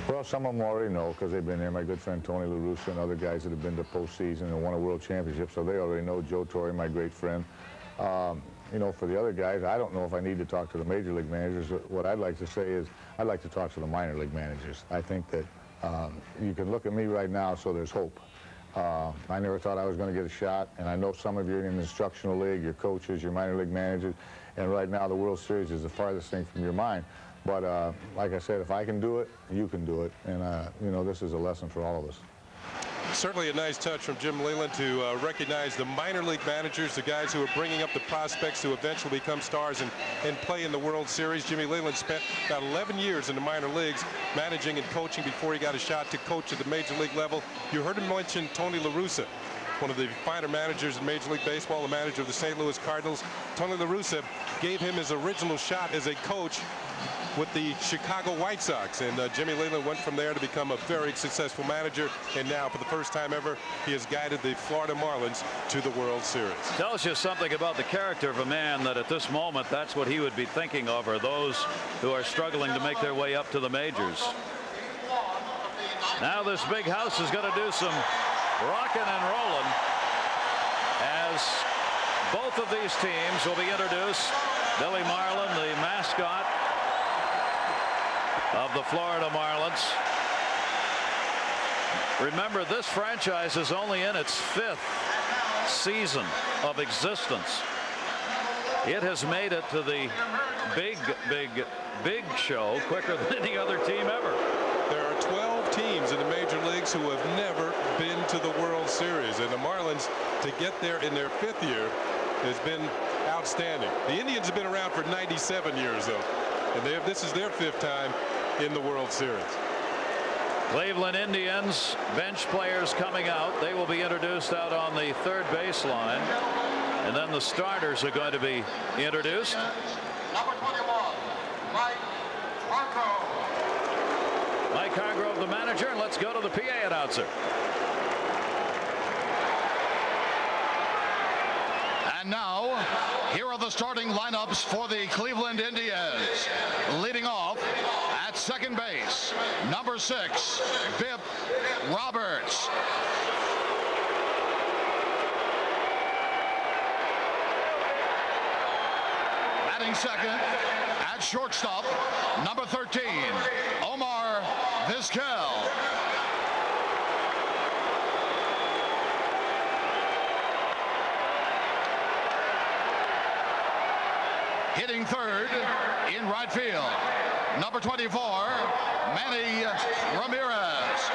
Well, some of them already know because they've been there. My good friend Tony La Russa and other guys that have been to postseason and won a world championship, so they already know. Joe Torre, my great friend. You know, for the other guys, I don't know if I need to talk to the major league managers. What I'd like to say is I'd like to talk to the minor league managers. I think that you can look at me right now, so there's hope. I never thought I was going to get a shot, and I know some of you are in the instructional league, your coaches, your minor league managers, and right now the World Series is the farthest thing from your mind. But like I said, if I can do it, you can do it, and you know, this is a lesson for all of us. Certainly a nice touch from Jim Leyland to recognize the minor league managers, the guys who are bringing up the prospects to eventually become stars and play in the World Series. Jimmy Leyland spent about 11 years in the minor leagues managing and coaching before he got a shot to coach at the major league level. You heard him mention Tony La Russa, one of the finer managers in Major League Baseball, the manager of the St. Louis Cardinals. Tony La Russa gave him his original shot as a coach with the Chicago White Sox, and Jimmy Leyland went from there to become a very successful manager, and now for the first time ever he has guided the Florida Marlins to the World Series. Tells you something about the character of a man that at this moment that's what he would be thinking of, are those who are struggling to make their way up to the majors. Now this big house is going to do some rocking and rolling as both of these teams will be introduced. Billy Marlin, the mascot of the Florida Marlins. Remember, this franchise is only in its 5th season of existence. It has made it to the big show quicker than any other team ever. There are 12 teams in the major leagues who have never been to the World Series, and the Marlins, to get there in their 5th year, has been outstanding. The Indians have been around for 97 years, though, and this is their 5th time in the World Series. Cleveland Indians bench players coming out. They will be introduced out on the third baseline, and then the starters are going to be introduced. Number 21, Mike Hargrove. Mike Hargrove, the manager, and let's go to the PA announcer. And now, here are the starting lineups for the Cleveland Indians. Leading off at second base, number 6, Bip Roberts. Batting second at shortstop, number 13, Omar Vizquel. Hitting third in right field, number 24, Manny Ramirez.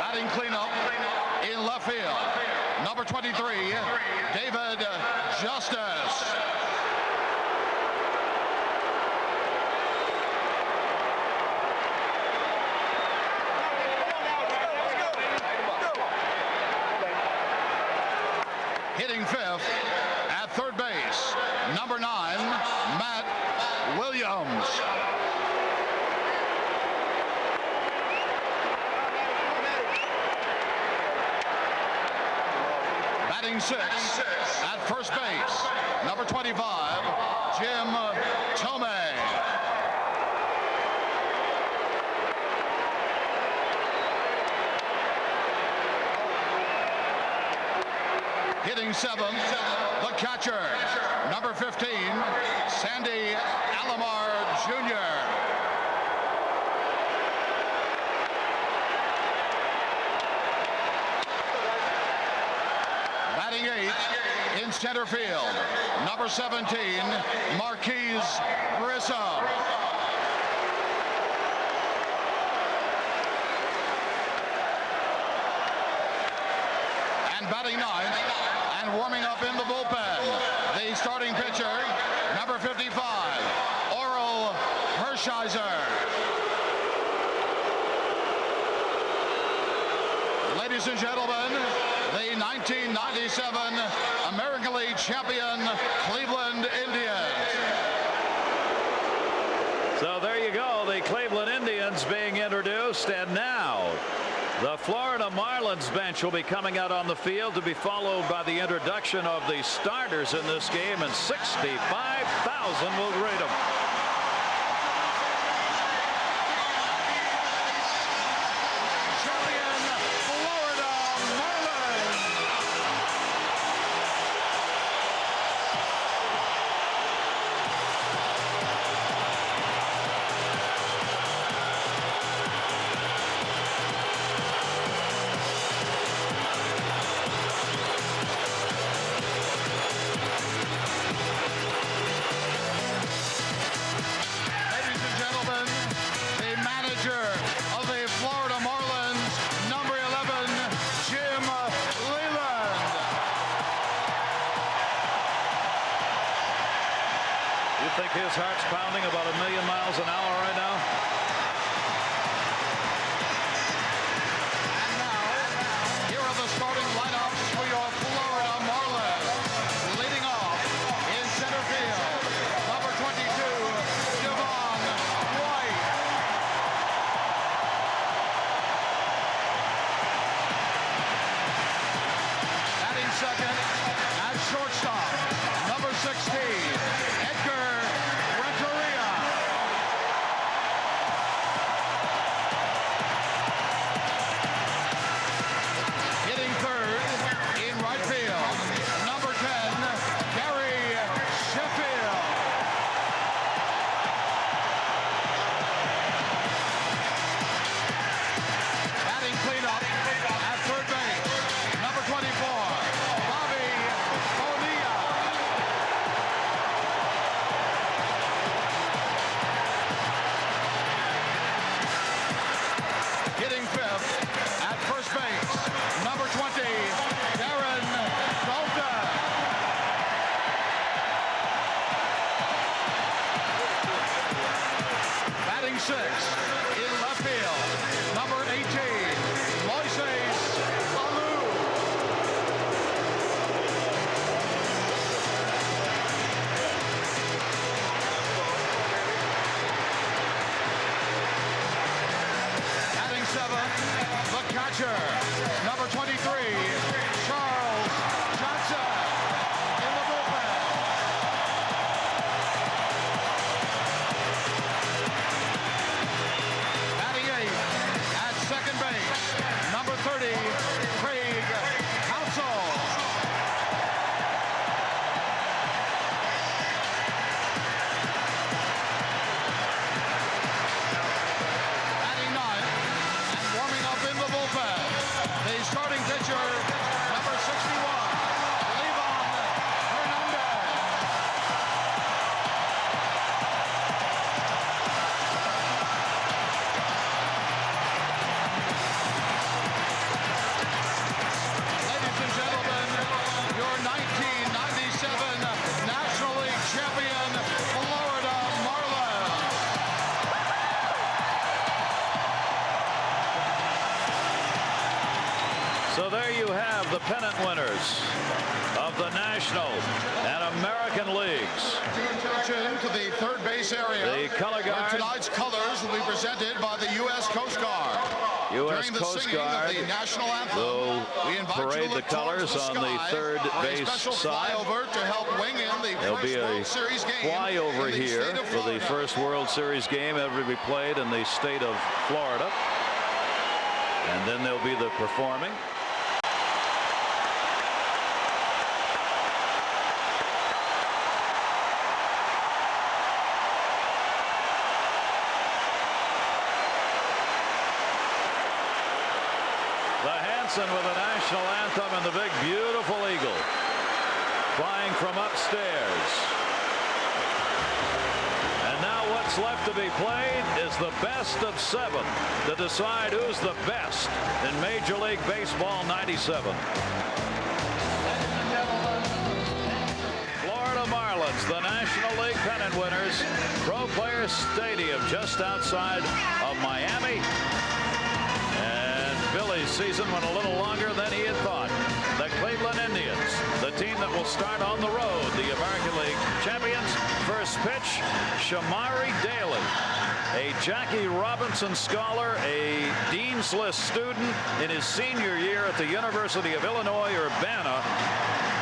Batting cleanup in left field, number 23, David Justice. Hitting fifth at third base, number 9, Matt Williams. Batting sixth at first base, number 25, Jim Tomei. Hitting seventh, the catcher, number 15, Sandy Alomar Jr. Batting eighth in center field, number 17, Marquise Grissom. And batting ninth, and warming up in the bullpen, the starting pitcher, number 55, Orel Hershiser. Ladies and gentlemen, the 1997 American League champion Cleveland Indians. So there you go, the Cleveland Indians being introduced, and now The Florida Marlins bench will be coming out on the field to be followed by the introduction of the starters in this game, and 65,000 will greet them. His heart's pounding about 1,000,000 miles an hour right now. And now, here are the starting lineups for your Florida Marlins. Leading off in center field, number 22, Livan. Batting second at shortstop, number 16, number 23, Charles Johnson in the bullpen. Batting 8th at second base, number 30, Craig Counsell. Batting 9th and warming up in the bullpen, the starting pitcher, number 61, Livan Hernandez. Ladies and gentlemen, your 1997 National League champion, Florida Marlins. So there you have the pennant winners of the National and American Leagues. Attention to the third base area. The color guard. Tonight's colors will be presented by the U.S. Coast Guard. U.S. Coast Guard will parade the colors on the third base side. There'll be a flyover here for the first World Series game ever to be played in the state of Florida. And then there'll be the performing. With the national anthem and the big beautiful eagle flying from upstairs. And now what's left to be played is the best of 7 to decide who's the best in Major League Baseball '97. Florida Marlins, the National League pennant winners, Pro Players Stadium just outside of Miami. Billy's season went a little longer than he had thought. The Cleveland Indians, the team that will start on the road, the American League champions, first First pitch, Shamari Daly, a Jackie Robinson scholar, a Dean's List student in his senior year at the University of Illinois Urbana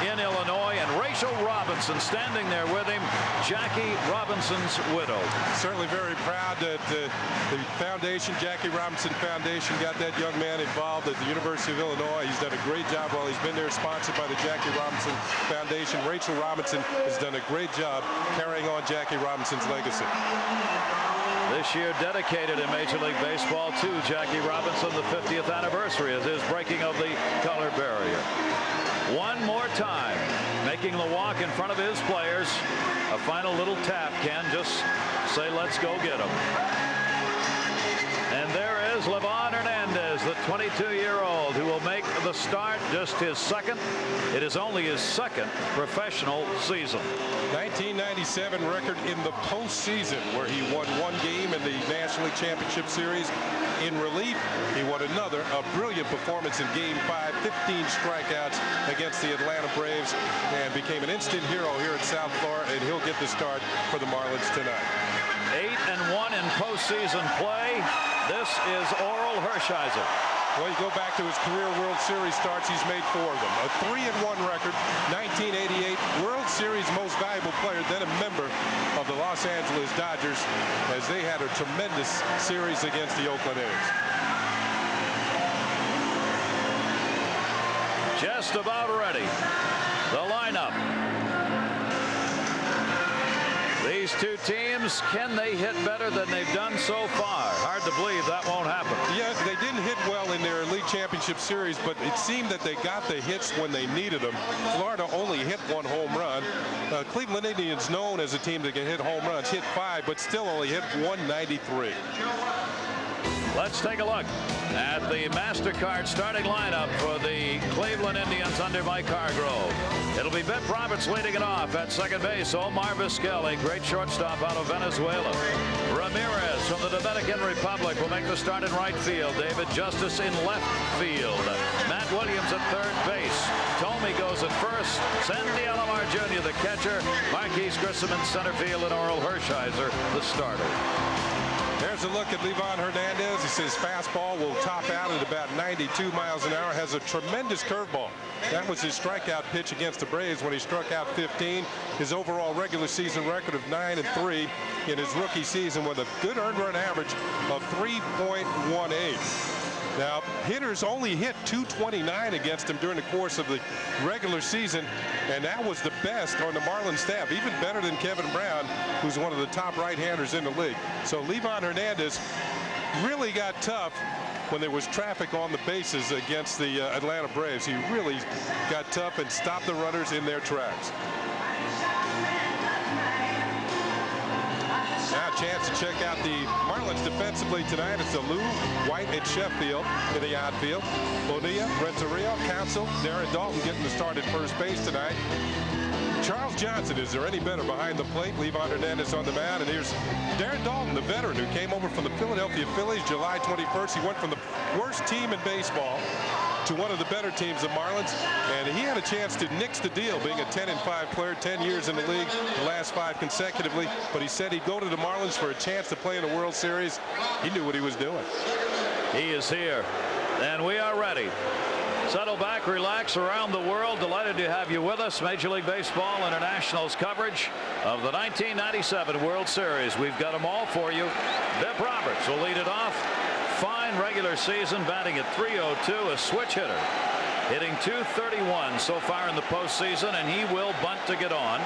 in Illinois, and Rachel Robinson standing there with him, Jackie Robinson's widow. Certainly very proud that the foundation, Jackie Robinson Foundation, got that young man involved at the University of Illinois. He's done a great job while he's been there, sponsored by the Jackie Robinson Foundation. Rachel Robinson has done a great job carrying on Jackie Robinson's legacy. This year dedicated in Major League Baseball to Jackie Robinson, the 50th anniversary of his breaking of the color barrier. One more time, making the walk in front of his players. A final little tap. Ken, just say, let's go get him. And there is Livan Hernandez, the 22-year-old, who will make the start, just his second. It is only his second professional season. 1997 record in the postseason, where he won one game in the National League Championship Series. In relief, he won another, a brilliant performance in Game 5, 15 strikeouts against the Atlanta Braves, and became an instant hero here in South Florida, and he'll get the start for the Marlins tonight. 8-1 in postseason play. This is Orel Hershiser. Well, you go back to his career World Series starts, he's made 4 of them. A 3-1 record, 1988 World Series most valuable player, then a member of the Los Angeles Dodgers, as they had a tremendous series against the Oakland A's. Just about ready. The lineup. These two teams, can they hit better than they've done so far? Hard to believe that won't happen. Yeah, they didn't hit well in their League Championship Series, but it seemed that they got the hits when they needed them. Florida only hit 1 home run. Cleveland Indians, known as a team that can hit home runs, hit 5, but still only hit 193. Let's take a look at the MasterCard starting lineup for the Cleveland Indians under Mike Hargrove. It'll be Bip Roberts leading it off at second base. Omar Vizquel, a great shortstop out of Venezuela. Ramirez from the Dominican Republic will make the start in right field. David Justice in left field. Matt Williams at third base. Tomey goes at first. Sandy Alomar Jr., the catcher. Marquise Grissom in center field, and Orel Hershiser, the starter. There's a look at Livan Hernandez. He says fastball will top out at about 92 miles an hour. Has a tremendous curveball. That was his strikeout pitch against the Braves when he struck out 15. His overall regular season record of 9-3 in his rookie season, with a good earned run average of 3.18. Now, hitters only hit 229 against him during the course of the regular season, and that was the best on the Marlins staff, even better than Kevin Brown, who's one of the top right-handers in the league. So Livan Hernandez really got tough when there was traffic on the bases against the Atlanta Braves. He really got tough and stopped the runners in their tracks. Now a chance to check out the Marlins defensively tonight. It's Alou, White, and Sheffield in the outfield. Bonilla, Renteria, Council, Darren Dalton getting the start at first base tonight. Charles Johnson, is there any better behind the plate? Livan Hernandez on the mound, and here's Darren Dalton, the veteran who came over from the Philadelphia Phillies July 21st. He went from the worst team in baseball to one of the better teams, the Marlins, and he had a chance to nix the deal, being a 10-5 player, 10 years in the league, the last 5 consecutively. But he said he'd go to the Marlins for a chance to play in the World Series. He knew what he was doing. He is here, and we are ready. Settle back, relax around the world. Delighted to have you with us. Major League Baseball International's coverage of the 1997 World Series. We've got them all for you. Bip Roberts will lead it off. Fine regular season, batting at .302, a switch hitter, hitting .231 so far in the postseason, and he will bunt to get on.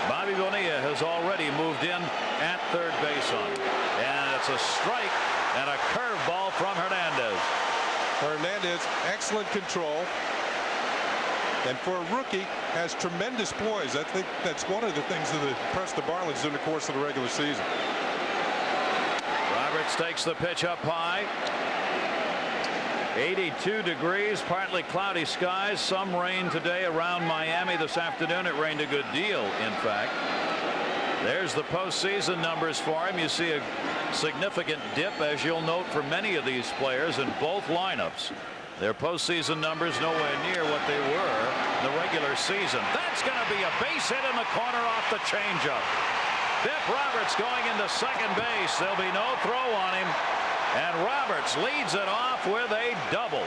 Bobby Bonilla has already moved in at third base on him. And it's a strike and a curveball from Hernandez. Hernandez, excellent control, and for a rookie, has tremendous poise. I think that's one of the things that impressed the Marlins during the course of the regular season. Roberts takes the pitch up high. 82 degrees, partly cloudy skies, some rain today around Miami. This afternoon it rained a good deal, in fact. There's the postseason numbers for him. You see a significant dip, as you'll note, for many of these players in both lineups. Their postseason numbers nowhere near what they were in the regular season. That's going to be a base hit in the corner off the changeup. Biff Roberts going into second base. There'll be no throw on him. And Roberts leads it off with a double.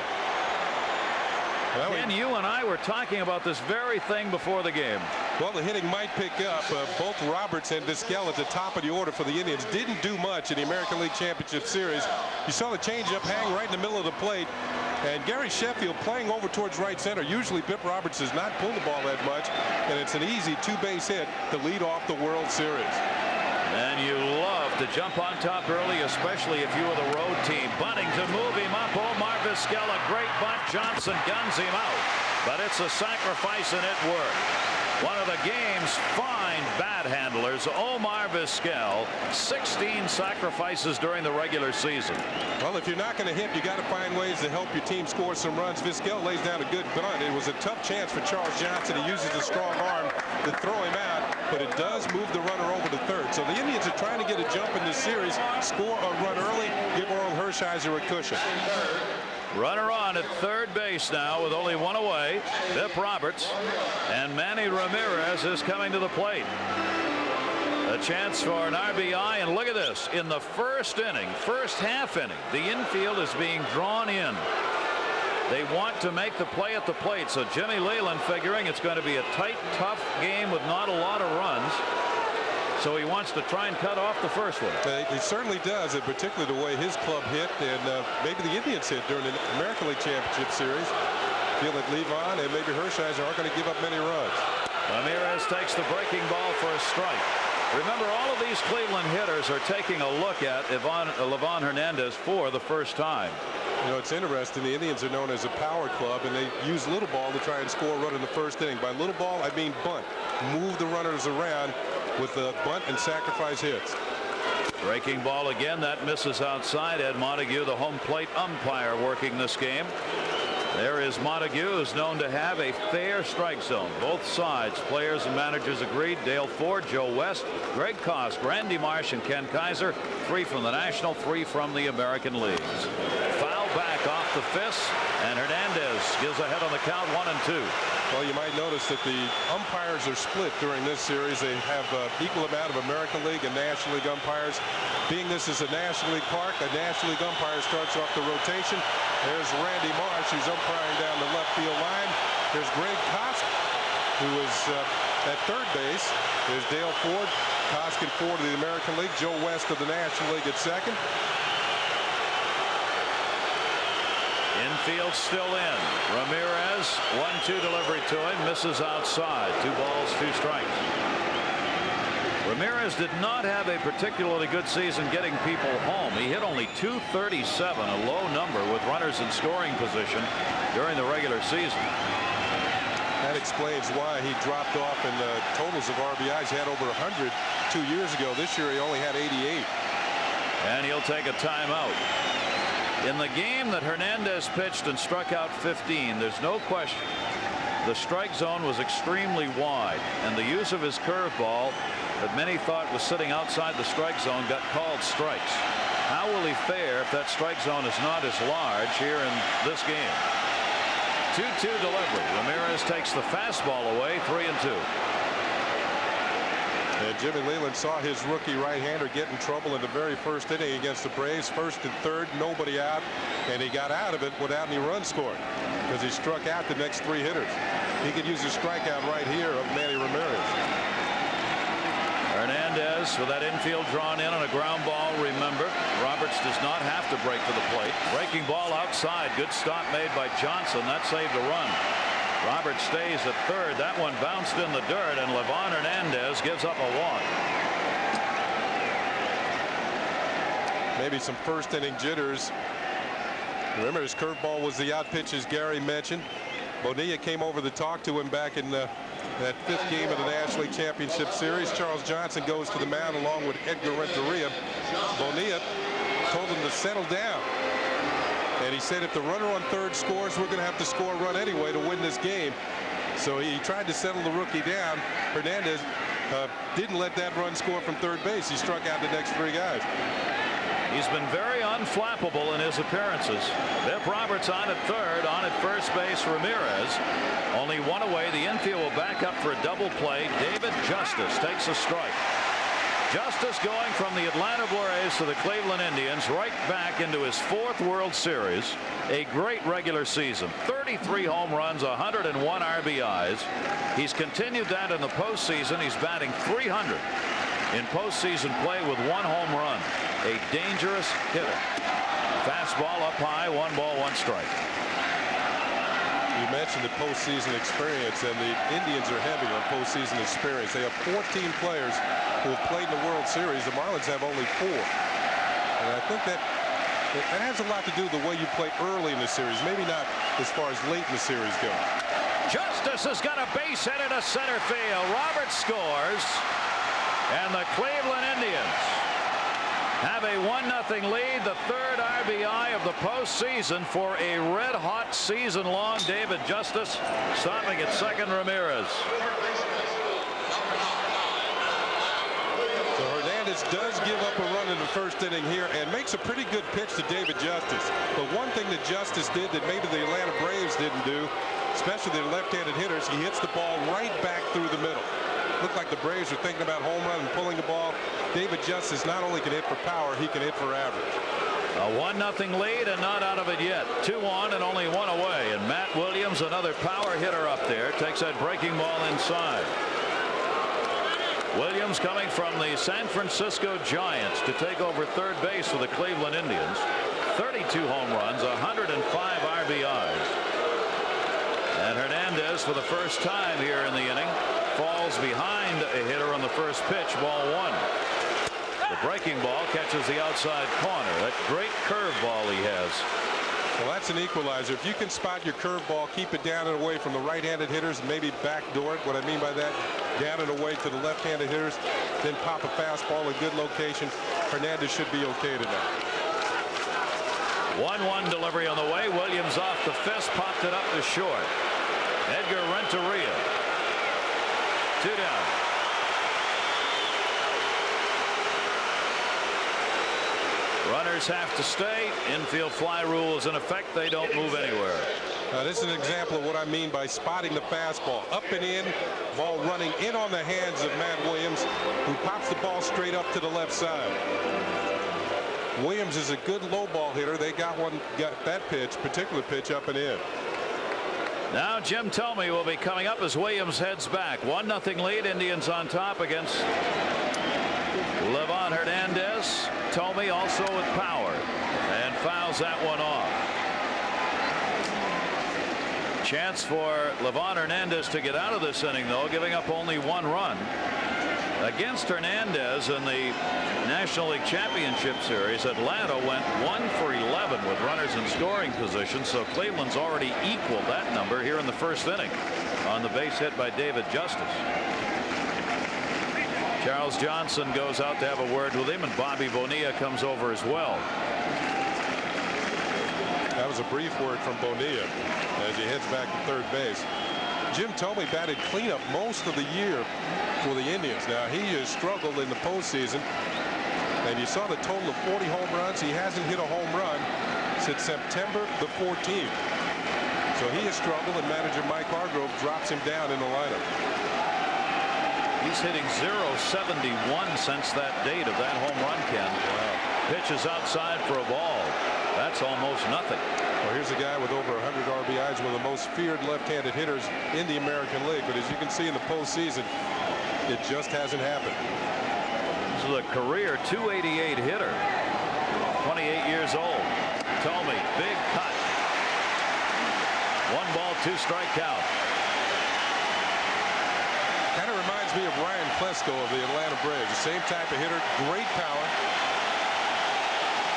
Ken, you and I were talking about this very thing before the game. Well, the hitting might pick up. Both Roberts and Vizquel at the top of the order for the Indians didn't do much in the American League Championship Series. You saw the changeup hang right in the middle of the plate. And Gary Sheffield playing over towards right center. Usually Biff Roberts does not pull the ball that much. And it's an easy two-base hit to lead off the World Series. And you love to jump on top early, especially if you were the road team. Bunting to move him up. Omar Vizquel, a great bunt. Johnson guns him out. But it's a sacrifice, and it worked. One of the game's fine bat handlers, Omar Vizquel, 16 sacrifices during the regular season. Well, if you're not going to hit, you got to find ways to help your team score some runs. Vizquel lays down a good bunt. It was a tough chance for Charles Johnson. He uses a strong arm to throw him out, but it does move the runner over to third. So the Indians are trying to get a jump in this series, score a run early, give Orel Hershiser a cushion. Runner on at third base now with only one away. Biff Roberts, and Manny Ramirez is coming to the plate. A chance for an RBI, and look at this. In the first inning, first half inning, the infield is being drawn in. They want to make the play at the plate, so Jimmy Leland figuring it's going to be a tight, tough game with not a lot of runs. So he wants to try and cut off the first one. He certainly does, and particularly the way his club hit, and maybe the Indians hit during the American League Championship Series. Feel that Livan and maybe Hershiser aren't going to give up many runs. Ramirez takes the breaking ball for a strike. Remember, all of these Cleveland hitters are taking a look at Livan Hernandez for the first time. You know, it's interesting. The Indians are known as a power club, and they use little ball to try and score a run in the first inning. By little ball, I mean bunt. Move the runners around with the bunt and sacrifice hits. Breaking ball again. That misses outside. Ed Montague, the home plate umpire, working this game. There is Montague, who's known to have a fair strike zone. Both sides, players and managers agreed. Dale Ford, Joe West, Greg Kosk, Randy Marsh, and Ken Kaiser. 3 from the National, 3 from the American Leagues. Foul back off the fist, and Hernandez gives a hit on the count, 1-2. Well, you might notice that the umpires are split during this series. They have equal amount of American League and National League umpires. Being this is a National League park, a National League umpire starts off the rotation. There's Randy Marsh, who's umpiring down the left field line. There's Greg Kosk, who is at third base. There's Dale Ford, Kosk and Ford of the American League. Joe West of the National League at second. Infield still in. Ramirez, 1-2 delivery to him, misses outside. 2 balls, 2 strikes. Ramirez did not have a particularly good season getting people home. He hit only .237, a low number with runners in scoring position during the regular season. That explains why he dropped off in the totals of RBIs. He had over 100 2 years ago. This year he only had 88. And he'll take a timeout. In the game that Hernandez pitched and struck out 15, there's no question the strike zone was extremely wide, and the use of his curveball that many thought was sitting outside the strike zone got called strikes. How will he fare if that strike zone is not as large here in this game? 2-2 delivery. Ramirez takes the fastball away, 3-2. And Jimmy Leland saw his rookie right-hander get in trouble in the very first inning against the Braves. First and third, nobody out, and he got out of it without any runs scored because he struck out the next 3 hitters. He could use a strikeout right here of Manny Ramirez. Hernandez with that infield drawn in on a ground ball. Remember, Roberts does not have to break to the plate. Breaking ball outside. Good stop made by Johnson. That saved a run. Roberts stays at third. That one bounced in the dirt, and Livan Hernandez gives up a walk. Maybe some first inning jitters. Remember, his curveball was the out pitch, as Gary mentioned. Bonilla came over to talk to him back in that 5th game of the National League Championship Series. Charles Johnson goes to the mound along with Edgar Renteria. Bonilla told him to settle down. And he said if the runner on third scores, we're going to have to score a run anyway to win this game. So he tried to settle the rookie down. Hernandez didn't let that run score from third base. He struck out the next 3 guys. He's been very unflappable in his appearances. Biff Roberts on at third, on at first base Ramirez. Only 1 away. The infield will back up for a double play. David Justice takes a strike. Justice going from the Atlanta Braves to the Cleveland Indians, right back into his 4th World Series. A great regular season, 33 home runs, 101 RBIs. He's continued that in the postseason. He's batting .300 in postseason play with 1 home run. A dangerous hitter. Fastball up high, 1 ball, 1 strike. You mentioned the postseason experience, and the Indians are heavy on postseason experience. They have 14 players who have played in the World Series. The Marlins have only 4. And I think that has a lot to do with the way you play early in the series, maybe not as far as late in the series go. Justice has got a base hit into center field. Roberts scores, and the Cleveland Indians have a 1-0 lead, the 3rd RBI of the postseason for a red-hot season-long David Justice, stopping at second Ramirez. So Hernandez does give up a run in the first inning here and makes a pretty good pitch to David Justice. But one thing that Justice did that maybe the Atlanta Braves didn't do, especially the left-handed hitters, he hits the ball right back through the middle. Looked like the Braves are thinking about home run and pulling the ball. David Justice not only can hit for power, he can hit for average. A 1-0 lead and not out of it yet. 2 on and only 1 away. And Matt Williams, another power hitter up there, takes that breaking ball inside. Williams coming from the San Francisco Giants to take over third base for the Cleveland Indians. 32 home runs, 105 RBIs. And Hernandez, for the first time here in the inning, falls behind a hitter on the first pitch, ball 1. The breaking ball catches the outside corner. That great curveball he has. Well, that's an equalizer. If you can spot your curveball, keep it down and away from the right-handed hitters, maybe backdoor it. What I mean by that, down and away to the left-handed hitters, then pop a fastball in good location. Hernandez should be okay tonight. 1-1 delivery on the way. Williams off the fist, popped it up to short. Edgar Renteria. 2 down. Runners have to stay. Infield fly rule is in effect. They don't move anywhere. Now, this is an example of what I mean by spotting the fastball. Up and in, ball running in on the hands of Matt Williams, who pops the ball straight up to the left side. Williams is a good low ball hitter. They got that particular pitch up and in. Now Jim Thome will be coming up as Williams heads back. 1-0 lead. Indians on top against Livan Hernandez. Thome also with power and fouls that one off. Chance for Livan Hernandez to get out of this inning, though, giving up only 1 run. Against Hernandez in the National League Championship Series, Atlanta went 1 for 11 with runners in scoring position, so Cleveland's already equaled that number here in the first inning on the base hit by David Justice. Charles Johnson goes out to have a word with him, and Bobby Bonilla comes over as well. That was a brief word from Bonilla as he heads back to third base. Jim Thome batted cleanup most of the year for the Indians. Now, he has struggled in the postseason, and you saw the total of 40 home runs. He hasn't hit a home run since September the 14th. So he has struggled, and manager Mike Hargrove drops him down in the lineup. He's hitting .071 since that date of that home run, Ken. Wow. Pitches outside for a ball. That's almost nothing. Well, here's a guy with over 100 RBIs, one of the most feared left-handed hitters in the American League. But as you can see in the postseason, it just hasn't happened. This is a career .288 hitter. 28 years old. Thome, big cut. 1 ball, 2 strike count. Kind of reminds me of Ryan Klesko of the Atlanta Braves. The same type of hitter, great power.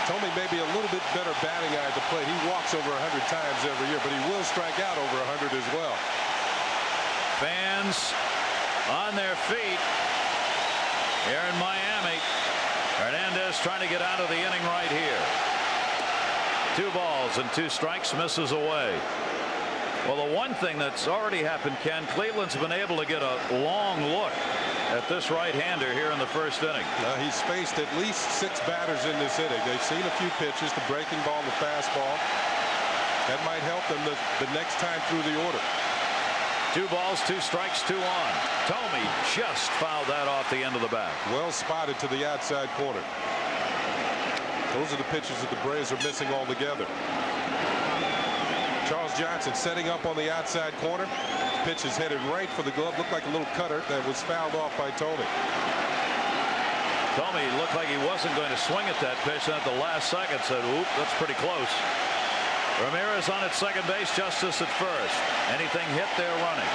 Thome may be a little bit better batting eye at the plate. He walks over 100 times every year, but he will strike out over 100 as well. Fans on their feet here in Miami. Hernandez trying to get out of the inning right here. 2 balls and 2 strikes, misses away. Well, the one thing that's already happened, Ken, Cleveland's been able to get a long look at this right-hander here in the first inning. He's faced at least 6 batters in this inning. They've seen a few pitches, the breaking ball, the fastball. That might help them the next time through the order. 2 balls, 2 strikes, 2 on. Thome just fouled that off the end of the bat. Well spotted to the outside corner. Those are the pitches that the Braves are missing altogether. Charles Johnson setting up on the outside corner. Pitch is headed right for the glove. Looked like a little cutter that was fouled off by Thome. Thome looked like he wasn't going to swing at that pitch, and at the last second said, "Oop, that's pretty close." Ramirez on at second base, Justice at first. Anything hit, they're running.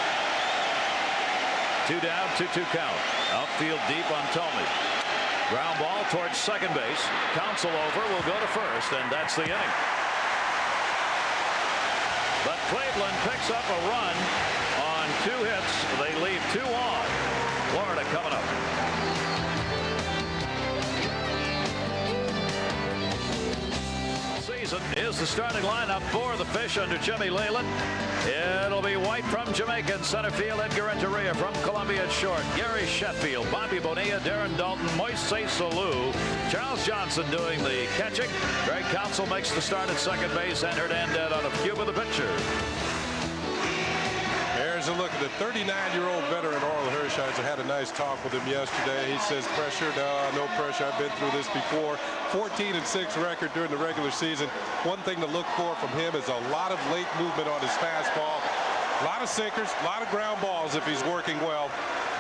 2 down, 2-2 count. Outfield deep on Thome. Ground ball towards second base. Counsell over, will go to first, and that's the inning. But Cleveland picks up a run on 2 hits. They leave 2 on. Florida coming up. Season is the starting lineup for the Fish under Jimmy Leyland. It'll be White from Jamaica in center field. Edgar Renteria from Colombia at short. Gary Sheffield, Bobby Bonilla, Darren Dalton, Moises Salou. Charles Johnson doing the catching. Greg Counsell makes the start at second base, and Hernandez on a cube of the pitcher. There's a look at the 39-year-old veteran Orel Hershiser. Had a nice talk with him yesterday. He says pressure, no pressure. I've been through this before. 14-6 record during the regular season. One thing to look for from him is a lot of late movement on his fastball. A lot of sinkers, a lot of ground balls if he's working well.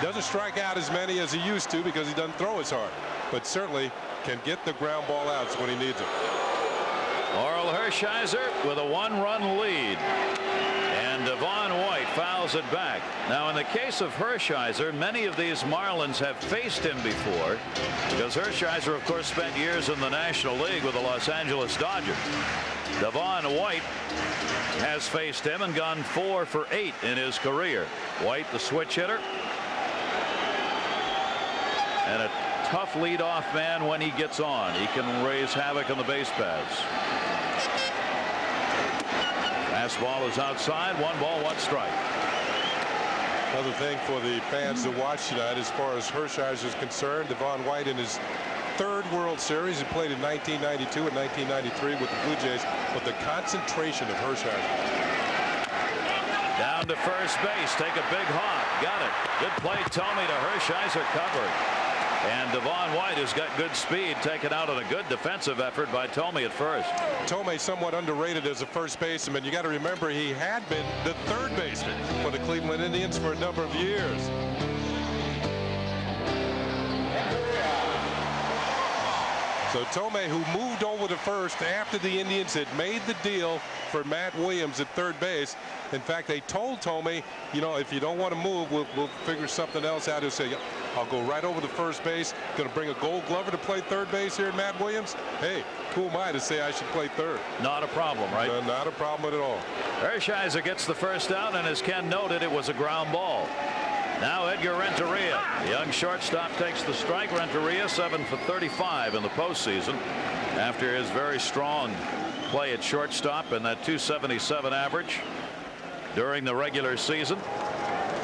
Doesn't strike out as many as he used to because he doesn't throw as hard, but certainly can get the ground ball outs when he needs them. Orel Hershiser with a 1-run lead. And Devon White fouls it back. Now, in the case of Hershiser, many of these Marlins have faced him before, because Hershiser, of course, spent years in the National League with the Los Angeles Dodgers. Devon White has faced him and gone 4 for 8 in his career. White, the switch hitter, and a tough leadoff man when he gets on. He can raise havoc on the base paths. Fastball is outside. 1 ball, 1 strike. Another thing for the fans to watch tonight, as far as Hershiser is concerned, Devon White in his 3rd World Series. He played in 1992 and 1993 with the Blue Jays. But the concentration of Hershiser. Down to first base. Take a big hop. Got it. Good play, Thome to Hershiser, covered. And Devon White has got good speed, taken out on a good defensive effort by Thome at first. Thome somewhat underrated as a first baseman. You got to remember he had been the 3rd baseman for the Cleveland Indians for a number of years. So Thome, who moved over to first after the Indians had made the deal for Matt Williams at 3rd base. In fact, they told Thome, you know, if you don't want to move, we'll figure something else out. He'll say, I'll go right over to first base. Going to bring a Gold Glover to play 3rd base here, Matt Williams. Hey, who am I to say I should play 3rd? Not a problem, right? Not a problem at all. Hershiser gets the first out, and as Ken noted, it was a ground ball. Now Edgar Renteria, the young shortstop, takes the strike. Renteria 7 for 35 in the postseason after his very strong play at shortstop and that .277 average during the regular season.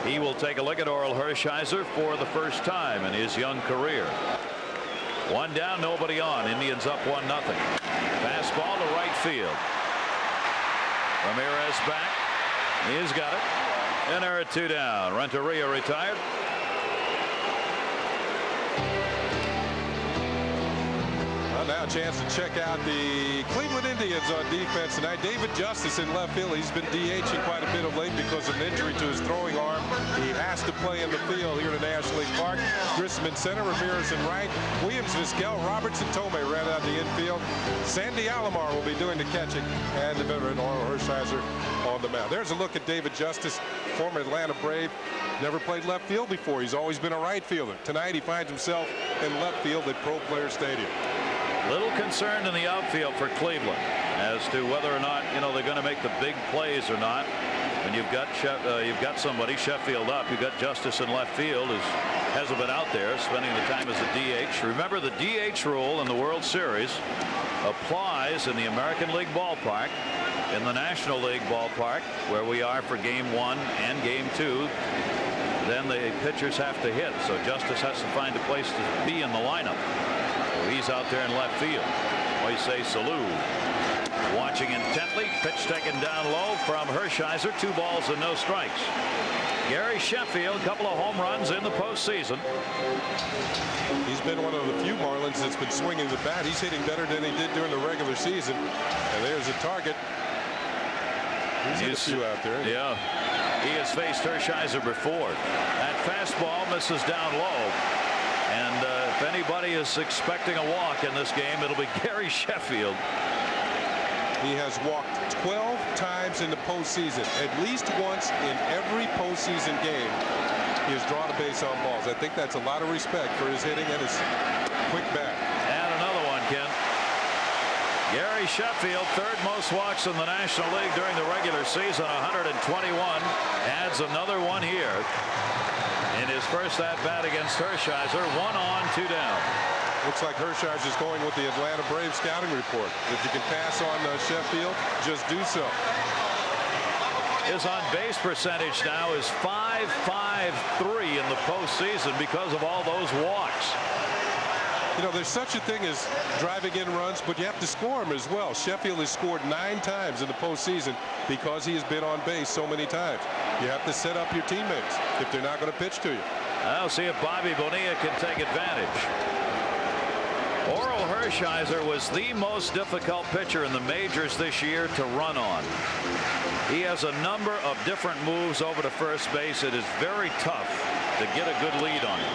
He will take a look at Orel Hershiser for the first time in his young career. 1 down, nobody on. Indians up 1-0. Fastball to right field. Ramirez back. He's got it. And they're at 2 down. Renteria retired. Well, now a chance to check out the Cleveland Indians on defense tonight. David Justice in left field. He's been DHing quite a bit of late because of an injury to his throwing arm. He has to play in the field here at National League Park. Grissom in center, Ramirez in right. Williams, Vizquel, Robertson, Thome ran out the infield. Sandy Alomar will be doing the catching, and the veteran Orel Hershiser on the mound. There's a look at David Justice, former Atlanta Brave. Never played left field before. He's always been a right fielder. Tonight he finds himself in left field at Pro Players Stadium. Little concerned in the outfield for Cleveland as to whether or not, you know, they're going to make the big plays or not. When you've got somebody, Sheffield up, you've got Justice in left field, who hasn't been out there, spending the time as a DH. Remember, the DH rule in the World Series applies in the American League ballpark, in the National League ballpark, where we are for Game 1 and Game 2. Then the pitchers have to hit, so Justice has to find a place to be in the lineup. So he's out there in left field. Moises Salou watching intently. Pitch taken down low from Hershiser. 2 balls and no strikes. Gary Sheffield, a couple of home runs in the postseason. He's been one of the few Marlins that's been swinging the bat. He's hitting better than he did during the regular season. And there's a target. He's hit a few out there. Yeah. He has faced Hershiser before. That fastball misses down low. And if anybody is expecting a walk in this game, it'll be Gary Sheffield. He has walked 12 times in the postseason. At least once in every postseason game, he has drawn a base on balls. I think that's a lot of respect for his hitting and his quick bat. And another one, Ken. Gary Sheffield, 3rd most walks in the National League during the regular season, 121. Adds another one here in his first at-bat against Hershiser. 1 on, 2 down. Looks like Hershiser is going with the Atlanta Braves scouting report. If you can pass on Sheffield, just do so. His on-base percentage now is .553 in the postseason because of all those walks. You know, there's such a thing as driving in runs, but you have to score them as well. Sheffield has scored 9 times in the postseason because he has been on base so many times. You have to set up your teammates if they're not going to pitch to you. I'll see if Bobby Bonilla can take advantage. Orel Hershiser was the most difficult pitcher in the majors this year to run on. He has a number of different moves over to first base. It is very tough to get a good lead on him.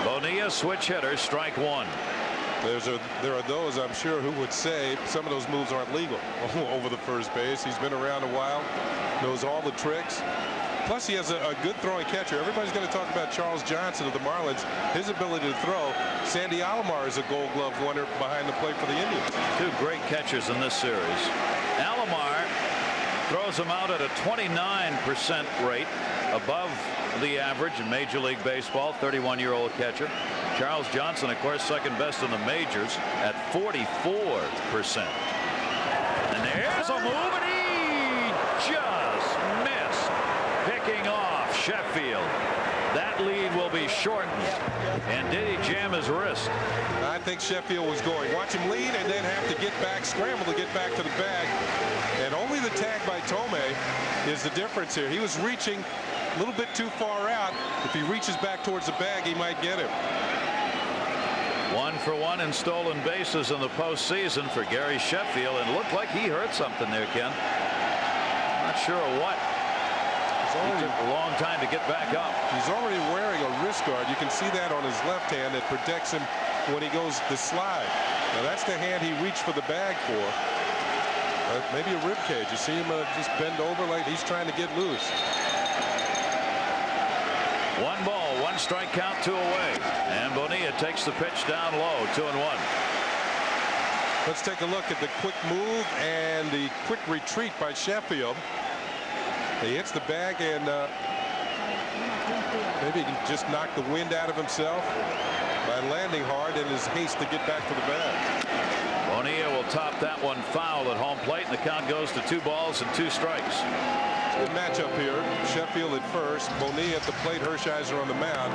Bonilla, switch hitter, strike 1. There are those, I'm sure, who would say some of those moves aren't legal over the first base. He's been around a while, knows all the tricks. Plus, he has a good throwing catcher. Everybody's going to talk about Charles Johnson of the Marlins, his ability to throw. Sandy Alomar is a Gold Glove winner behind the plate for the Indians. 2 great catchers in this series. Alomar throws them out at a 29% rate, above the average in Major League Baseball. 31-year-old catcher. Charles Johnson, of course, second best in the majors at 44%. And there's a move, and he just missed. Picking off Sheffield. That lead will be shortened. And did he jam his wrist? I think Sheffield was going. Watch him lead and then have to get back, scramble to get back to the bag. And only the tag by Tomei is the difference here. He was reaching a little bit too far out. If he reaches back towards the bag, he might get him. 1 for 1 in stolen bases in the postseason for Gary Sheffield. And looked like he hurt something there, Ken. Not sure what. He took a long time to get back up. He's already wearing a wrist guard. You can see that on his left hand that protects him when he goes to slide. Now that's the hand he reached for the bag for. Maybe a rib cage. You see him just bend over like he's trying to get loose. 1 ball, 1 strike count, 2 away. And Bonilla takes the pitch down low, 2-1. Let's take a look at the quick move and the quick retreat by Sheffield. He hits the bag and maybe he can just knock the wind out of himself by landing hard in his haste to get back to the bag. Bonilla will top that one foul at home plate, and the count goes to 2 balls and 2 strikes. Good matchup here. Sheffield at first, Bonilla at the plate, Hershiser on the mound.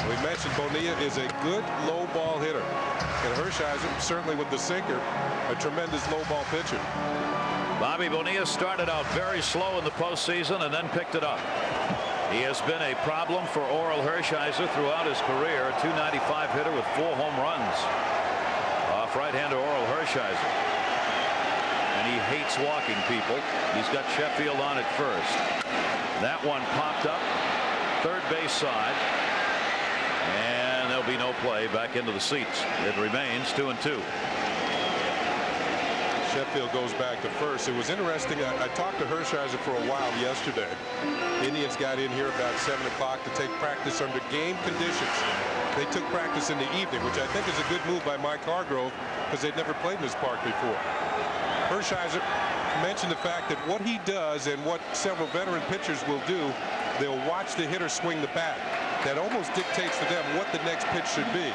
We mentioned Bonilla is a good low ball hitter, and Hershiser, certainly with the sinker, a tremendous low ball pitcher. Bobby Bonilla started out very slow in the postseason and then picked it up. He has been a problem for Orel Hershiser throughout his career. A .295 hitter with 4 home runs off right-hander Orel Hershiser. And he hates walking people. He's got Sheffield on at first. That one popped up third base side. And there'll be no play. Back into the seats. It remains 2-2. Sheffield goes back to first. It was interesting. I talked to Hershiser for a while yesterday. Indians got in here about 7 o'clock to take practice under game conditions. They took practice in the evening, which I think is a good move by Mike Hargrove because they'd never played in this park before. Hershiser mentioned the fact that what he does and what several veteran pitchers will do, they'll watch the hitter swing the bat. That almost dictates to them what the next pitch should be,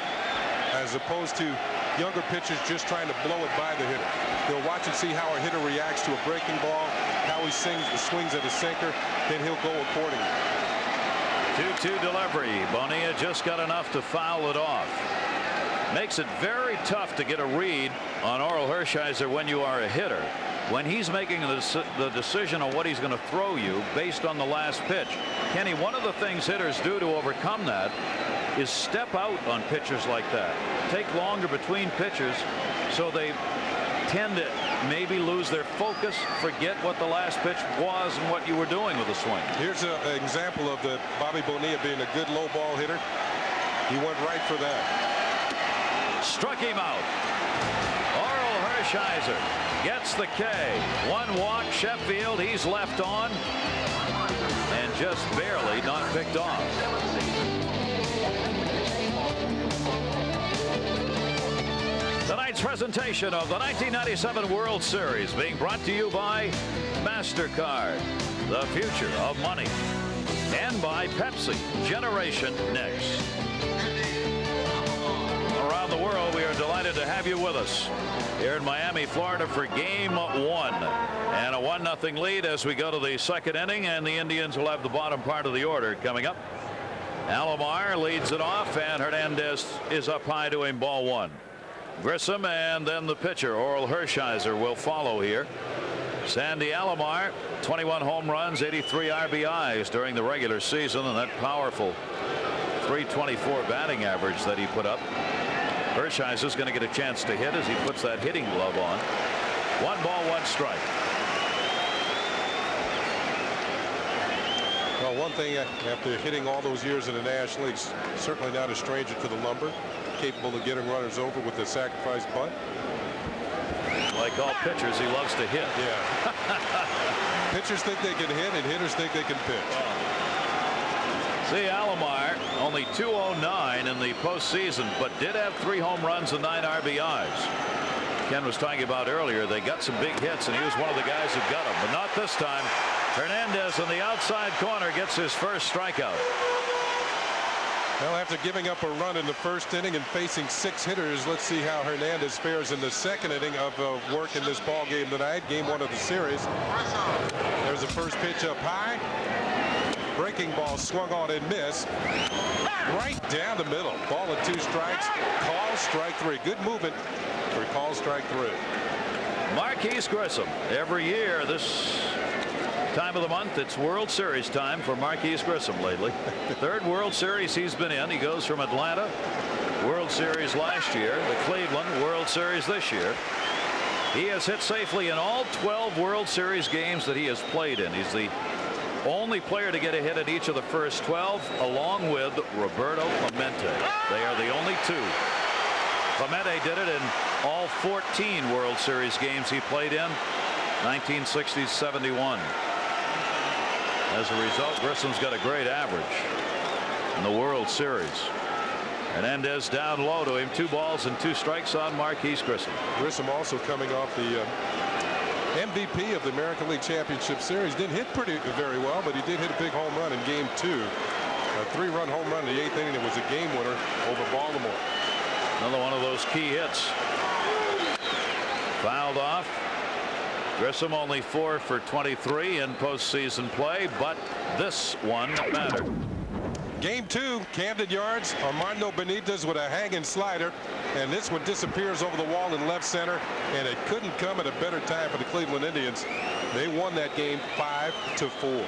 as opposed to younger pitchers just trying to blow it by the hitter. They'll watch and see how a hitter reacts to a breaking ball, how he swings at a sinker, then he'll go accordingly. 2-2 delivery. Bonilla just got enough to foul it off. makes it very tough to get a read on Orel Hershiser when you are a hitter, when he's making the decision on what he's going to throw you based on the last pitch. Kenny, one of the things hitters do to overcome that is step out on pitchers like that, take longer between pitches, so they tend to maybe lose their focus, forget what the last pitch was and what you were doing with the swing. Here's an example of the Bobby Bonilla being a good low ball hitter. He went right for that. Struck him out. Orel Hershiser gets the K. One walk. Sheffield, he's left on and just barely not picked off. Tonight's presentation of the 1997 World Series being brought to you by MasterCard, the future of money, and by Pepsi, Generation Next. Around the world, we are delighted to have you with us here in Miami, Florida for Game 1. And a 1-0 lead as we go to the second inning, and the Indians will have the bottom part of the order coming up. Alomar leads it off, and Hernandez is up high to him, ball 1. Grissom and then the pitcher Orel Hershiser will follow here. Sandy Alomar, 21 home runs, 83 RBIs during the regular season, and that powerful .324 batting average that he put up. Hershiser is going to get a chance to hit as he puts that hitting glove on. 1 ball, 1 strike. Well, one thing after hitting all those years in the National League, certainly not a stranger to the lumber. Capable of getting runners over with the sacrifice bunt. Like all pitchers, he loves to hit. Yeah. Pitchers think they can hit, and hitters think they can pitch. See, Alomar only .209 in the postseason, but did have 3 home runs and 9 RBIs. Ken was talking about earlier, they got some big hits, and he was one of the guys who got them, but not this time. Hernandez in the outside corner gets his first strikeout. Well, after giving up a run in the first inning and facing 6 hitters, let's see how Hernandez fares in the second inning of work in this ball game tonight. Game 1 of the series. There's the first pitch up high. Breaking ball swung on and missed. Right down the middle. Ball and 2 strikes. Call strike 3. Good movement for call strike 3. Marquise Grissom. Every year this time of the month, it's World Series time for Marquise Grissom lately. 3rd World Series he's been in. He goes from Atlanta, World Series last year, the Cleveland, World Series this year. He has hit safely in all 12 World Series games that he has played in. He's the only player to get a hit in each of the first 12, along with Roberto Clemente. They are the only 2. Clemente did it in all 14 World Series games he played in, 1960-71. As a result, Grissom's got a great average in the World Series. Hernandez down low to him. 2 balls and 2 strikes on Marquise Grissom. Grissom also coming off the MVP of the American League Championship Series. Didn't hit very well, but he did hit a big home run in Game 2. A 3-run home run in the 8th inning. It was a game winner over Baltimore. Another one of those key hits. Fouled off. Grissom only 4 for 23 in postseason play, but this one mattered. Game 2, Camden Yards. Armando Benitez with a hanging slider, and this one disappears over the wall in left center, and it couldn't come at a better time for the Cleveland Indians. They won that game 5-4.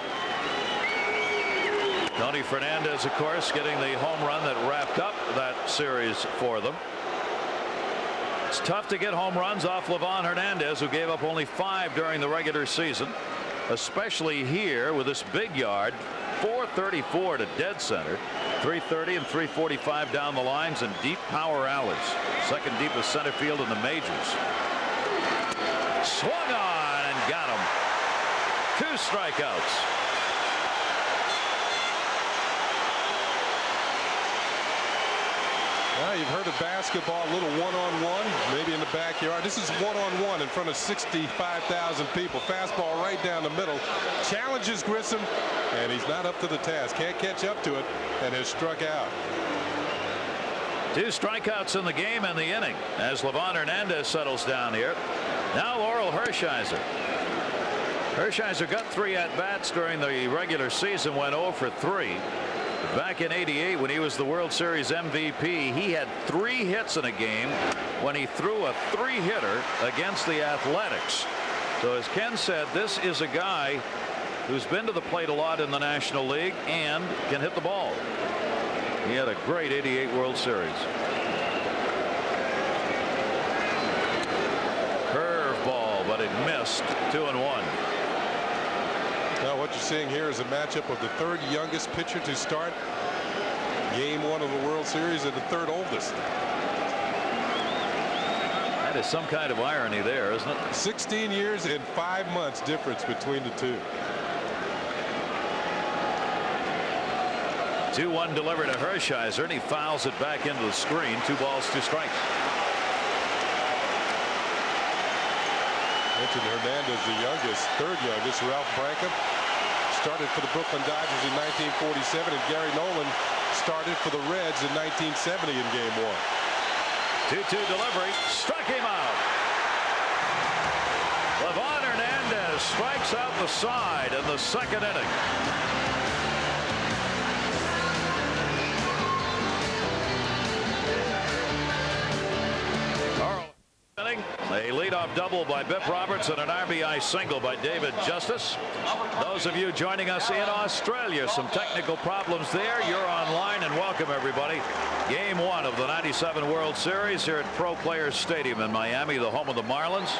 Tony Fernandez, of course, getting the home run that wrapped up that series for them. It's tough to get home runs off Livan Hernandez, who gave up only 5 during the regular season, especially here with this big yard. 434 to dead center, 330 and 345 down the lines, and deep power alleys. Second deepest center field in the majors. Swung on and got him. 2 strikeouts. Now you've heard of basketball, a little one-on-one, maybe in the backyard. This is one-on-one in front of 65,000 people. Fastball right down the middle. Challenges Grissom, and he's not up to the task. Can't catch up to it, and has struck out. 2 strikeouts in the game and the inning as Livan Hernandez settles down here. Now Orel Hershiser. Hershiser got 3 at-bats during the regular season, went 0 for 3. Back in '88, when he was the World Series MVP, he had 3 hits in a game when he threw a 3-hitter against the Athletics. So as Ken said, this is a guy who's been to the plate a lot in the National League and can hit the ball. He had a great '88 World Series. Curveball, but it missed. 2-1. Now what you're seeing here is a matchup of the 3rd youngest pitcher to start Game 1 of the World Series and the 3rd oldest. That is some kind of irony there, isn't it? 16 years and 5 months difference between the two. 2-1 delivered to Hershiser, and he fouls it back into the screen. 2 balls, 2 strikes. Mentioned Hernandez, the youngest, 3rd youngest. Ralph Brankham started for the Brooklyn Dodgers in 1947, and Gary Nolan started for the Reds in 1970 in Game 1. 2-2 delivery, struck him out. Livan Hernandez strikes out the side in the 2nd inning. A leadoff double by Biff Roberts and an RBI single by David Justice. Those of you joining us in Australia, some technical problems there. You're online, and welcome everybody. Game 1 of the '97 World Series here at Pro Players Stadium in Miami, the home of the Marlins.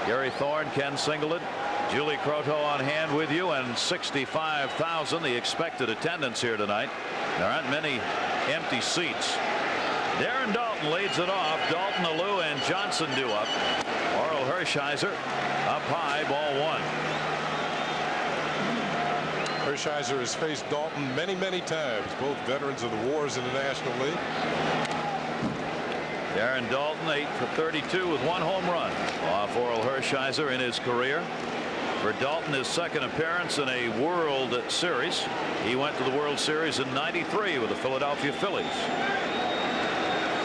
Gary Thorne, Ken Singleton, Julie Croteau on hand with you, and 65,000 the expected attendance here tonight. There aren't many empty seats. Darren Dalton leads it off. Dalton, Alou, and Johnson do up. Orel Hershiser up high, ball 1. Hershiser has faced Dalton many times, both veterans of the wars in the National League. Darren Dalton 8 for 32 with 1 home run off Orel Hershiser in his career. For Dalton, his 2nd appearance in a World Series. He went to the World Series in '93 with the Philadelphia Phillies.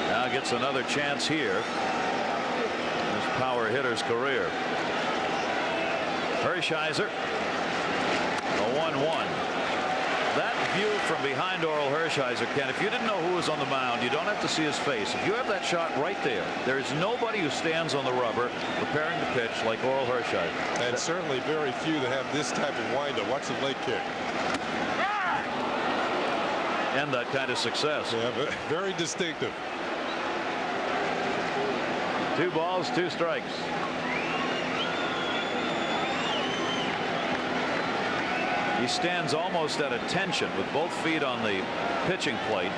Now gets another chance here in his power hitter's career. Hershiser, a 1-1. That view from behind Orel Hershiser, Ken, if you didn't know who was on the mound, you don't have to see his face. If you have that shot right there, there's nobody who stands on the rubber preparing to pitch like Orel Hershiser. And certainly very few that have this type of windup. Watch the leg kick. And that kind of success. Yeah, very distinctive. 2 balls, 2 strikes. He stands almost at attention with both feet on the pitching plate.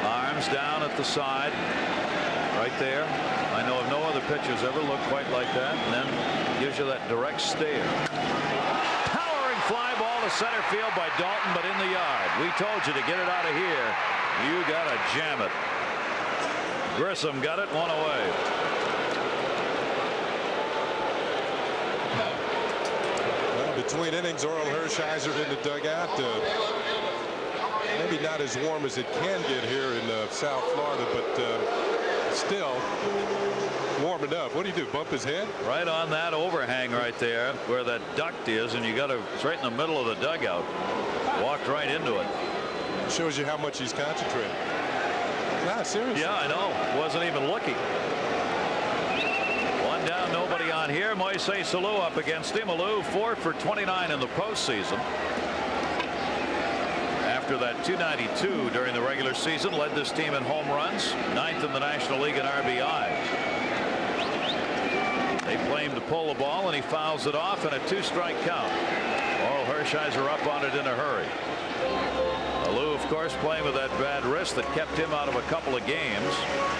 Arms down at the side. Right there. I know of no other pitchers ever looked quite like that. And then gives you that direct stare. Towering fly ball to center field by Dalton, but in the yard. We told you to get it out of here. You got to jam it. Grissom got it, 1 away. Between innings, Orel Hershiser in the dugout. Maybe not as warm as it can get here in South Florida, but still warm enough. What do you do? Bump his head? Right on that overhang right there where that duct is, and you got to straight in the middle of the dugout. Walked right into it. Shows you how much he's concentrating. Nah, seriously. Yeah, I know. Wasn't even looking. 1 down, nobody on here. Moises Alou up against him. Alou 4 for 29 in the postseason. After that 292 during the regular season, led this team in home runs, 9th in the National League in RBIs. They play him to pull the ball, and he fouls it off in a 2-strike count. Orel Hershiser up on it in a hurry. Alou, of course, playing with that bad wrist that kept him out of a couple of games.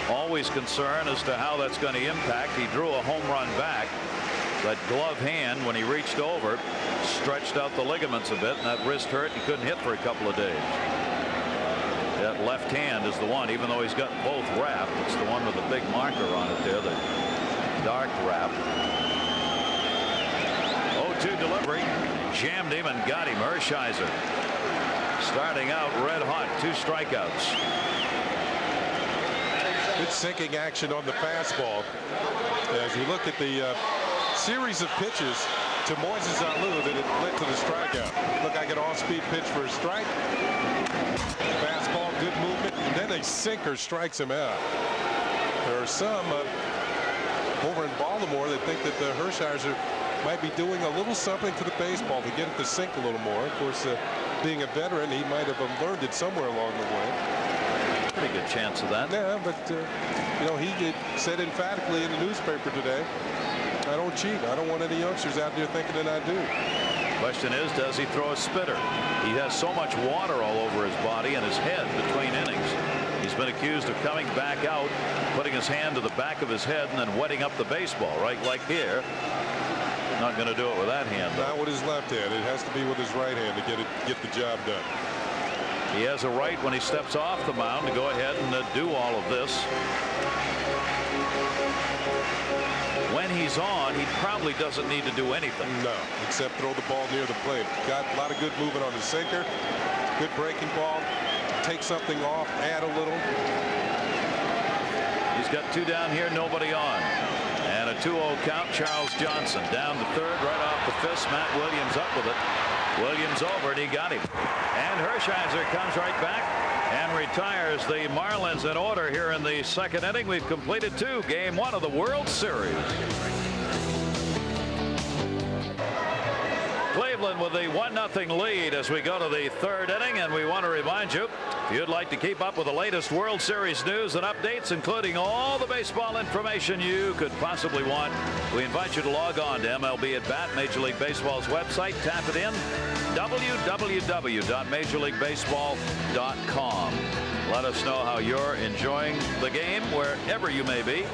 Always concerned as to how that's going to impact. He drew a home run back. That glove hand, when he reached over, stretched out the ligaments a bit, and that wrist hurt. He couldn't hit for a couple of days. That left hand is the one, even though he's got both wrapped. It's the one with the big marker on it there, the dark wrap. 0-2 delivery. Jammed him and got him. Hershiser starting out red hot. 2 strikeouts. Good sinking action on the fastball. As we look at the series of pitches, to Moises Alou that it led to the strikeout. Looked like an off-speed pitch for a strike. Fastball, good movement, and then a sinker strikes him out. There are some over in Baltimore that think that the Hershiser might be doing a little something to the baseball to get it to sink a little more. Of course, being a veteran, he might have learned it somewhere along the way. Pretty good chance of that. Yeah, but you know, he said emphatically in the newspaper today, I don't cheat. I don't want any youngsters out there thinking that I do. Question is, does he throw a spitter? He has so much water all over his body and his head between innings. He's been accused of coming back out, putting his hand to the back of his head and then wetting up the baseball, right like here. Not going to do it with that hand, though. Not with his left hand. It has to be with his right hand to get the job done. He has a right when he steps off the mound to go ahead and do all of this. When he's on, he probably doesn't need to do anything. No, except throw the ball near the plate. Got a lot of good movement on the sinker. Good breaking ball. Take something off, add a little. He's got two down here, nobody on. And a 2-0 count. Charles Johnson down to third, right off the fist. Matt Williams up with it. Williams over, and he got him. And Hershiser comes right back and retires the Marlins in order here in the second inning. We've completed Game 1 of the World Series. Cleveland with the 1-0 lead as we go to the third inning, and we want to remind you, if you'd like to keep up with the latest World Series news and updates, including all the baseball information you could possibly want, we invite you to log on to MLB at Bat, Major League Baseball's website. Tap it in, www.majorleaguebaseball.com. Let us know how you're enjoying the game wherever you may be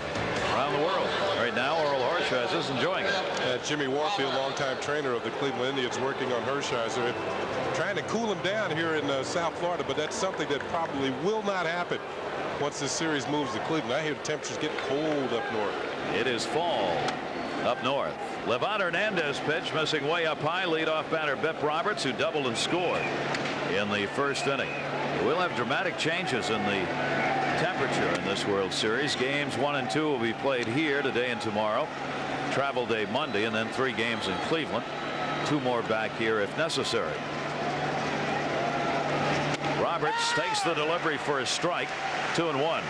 around the world. Right now, Orel Hershiser is enjoying it. Jimmy Warfield, longtime trainer of the Cleveland Indians, working on Hershiser, trying to cool him down here in South Florida, but that's something that probably will not happen once this series moves to Cleveland. I hear the temperatures get cold up north. It is fall up north. Livan Hernandez pitch, missing way up high. Leadoff batter Bip Roberts, who doubled and scored in the first inning. We'll have dramatic changes in the temperature in this World Series. Games 1 and 2 will be played here today and tomorrow. Travel day Monday, and then 3 games in Cleveland. 2 more back here if necessary. Roberts takes the delivery for a strike. 2-1.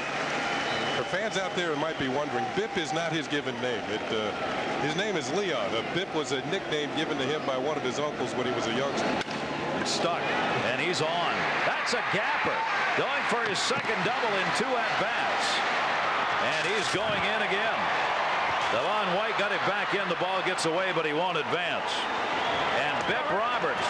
For fans out there who might be wondering, Bip is not his given name. His name is Leon. Bip was a nickname given to him by one of his uncles when he was a youngster. It's stuck, and he's on. That's a gapper, going for his second double in 2 at-bats. And he's going in again. Devon White got it back in. The ball gets away, but he won't advance. And Bip Roberts,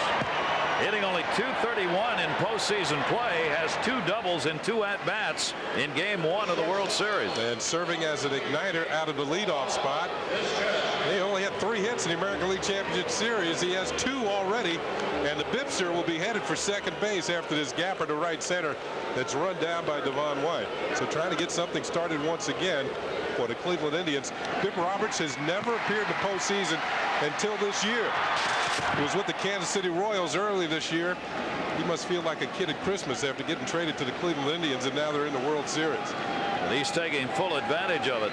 hitting only .231 in postseason play, has 2 doubles in 2 at-bats in Game 1 of the World Series. And serving as an igniter out of the leadoff spot. He only had 3 hits in the American League Championship Series. He has 2 already. And the Bipster will be headed for second base after this gapper to right center that's run down by Devon White. So trying to get something started once again for the Cleveland Indians. Bip Roberts has never appeared in the postseason until this year. He was with the Kansas City Royals early this year. He must feel like a kid at Christmas after getting traded to the Cleveland Indians, and now they're in the World Series. And he's taking full advantage of it.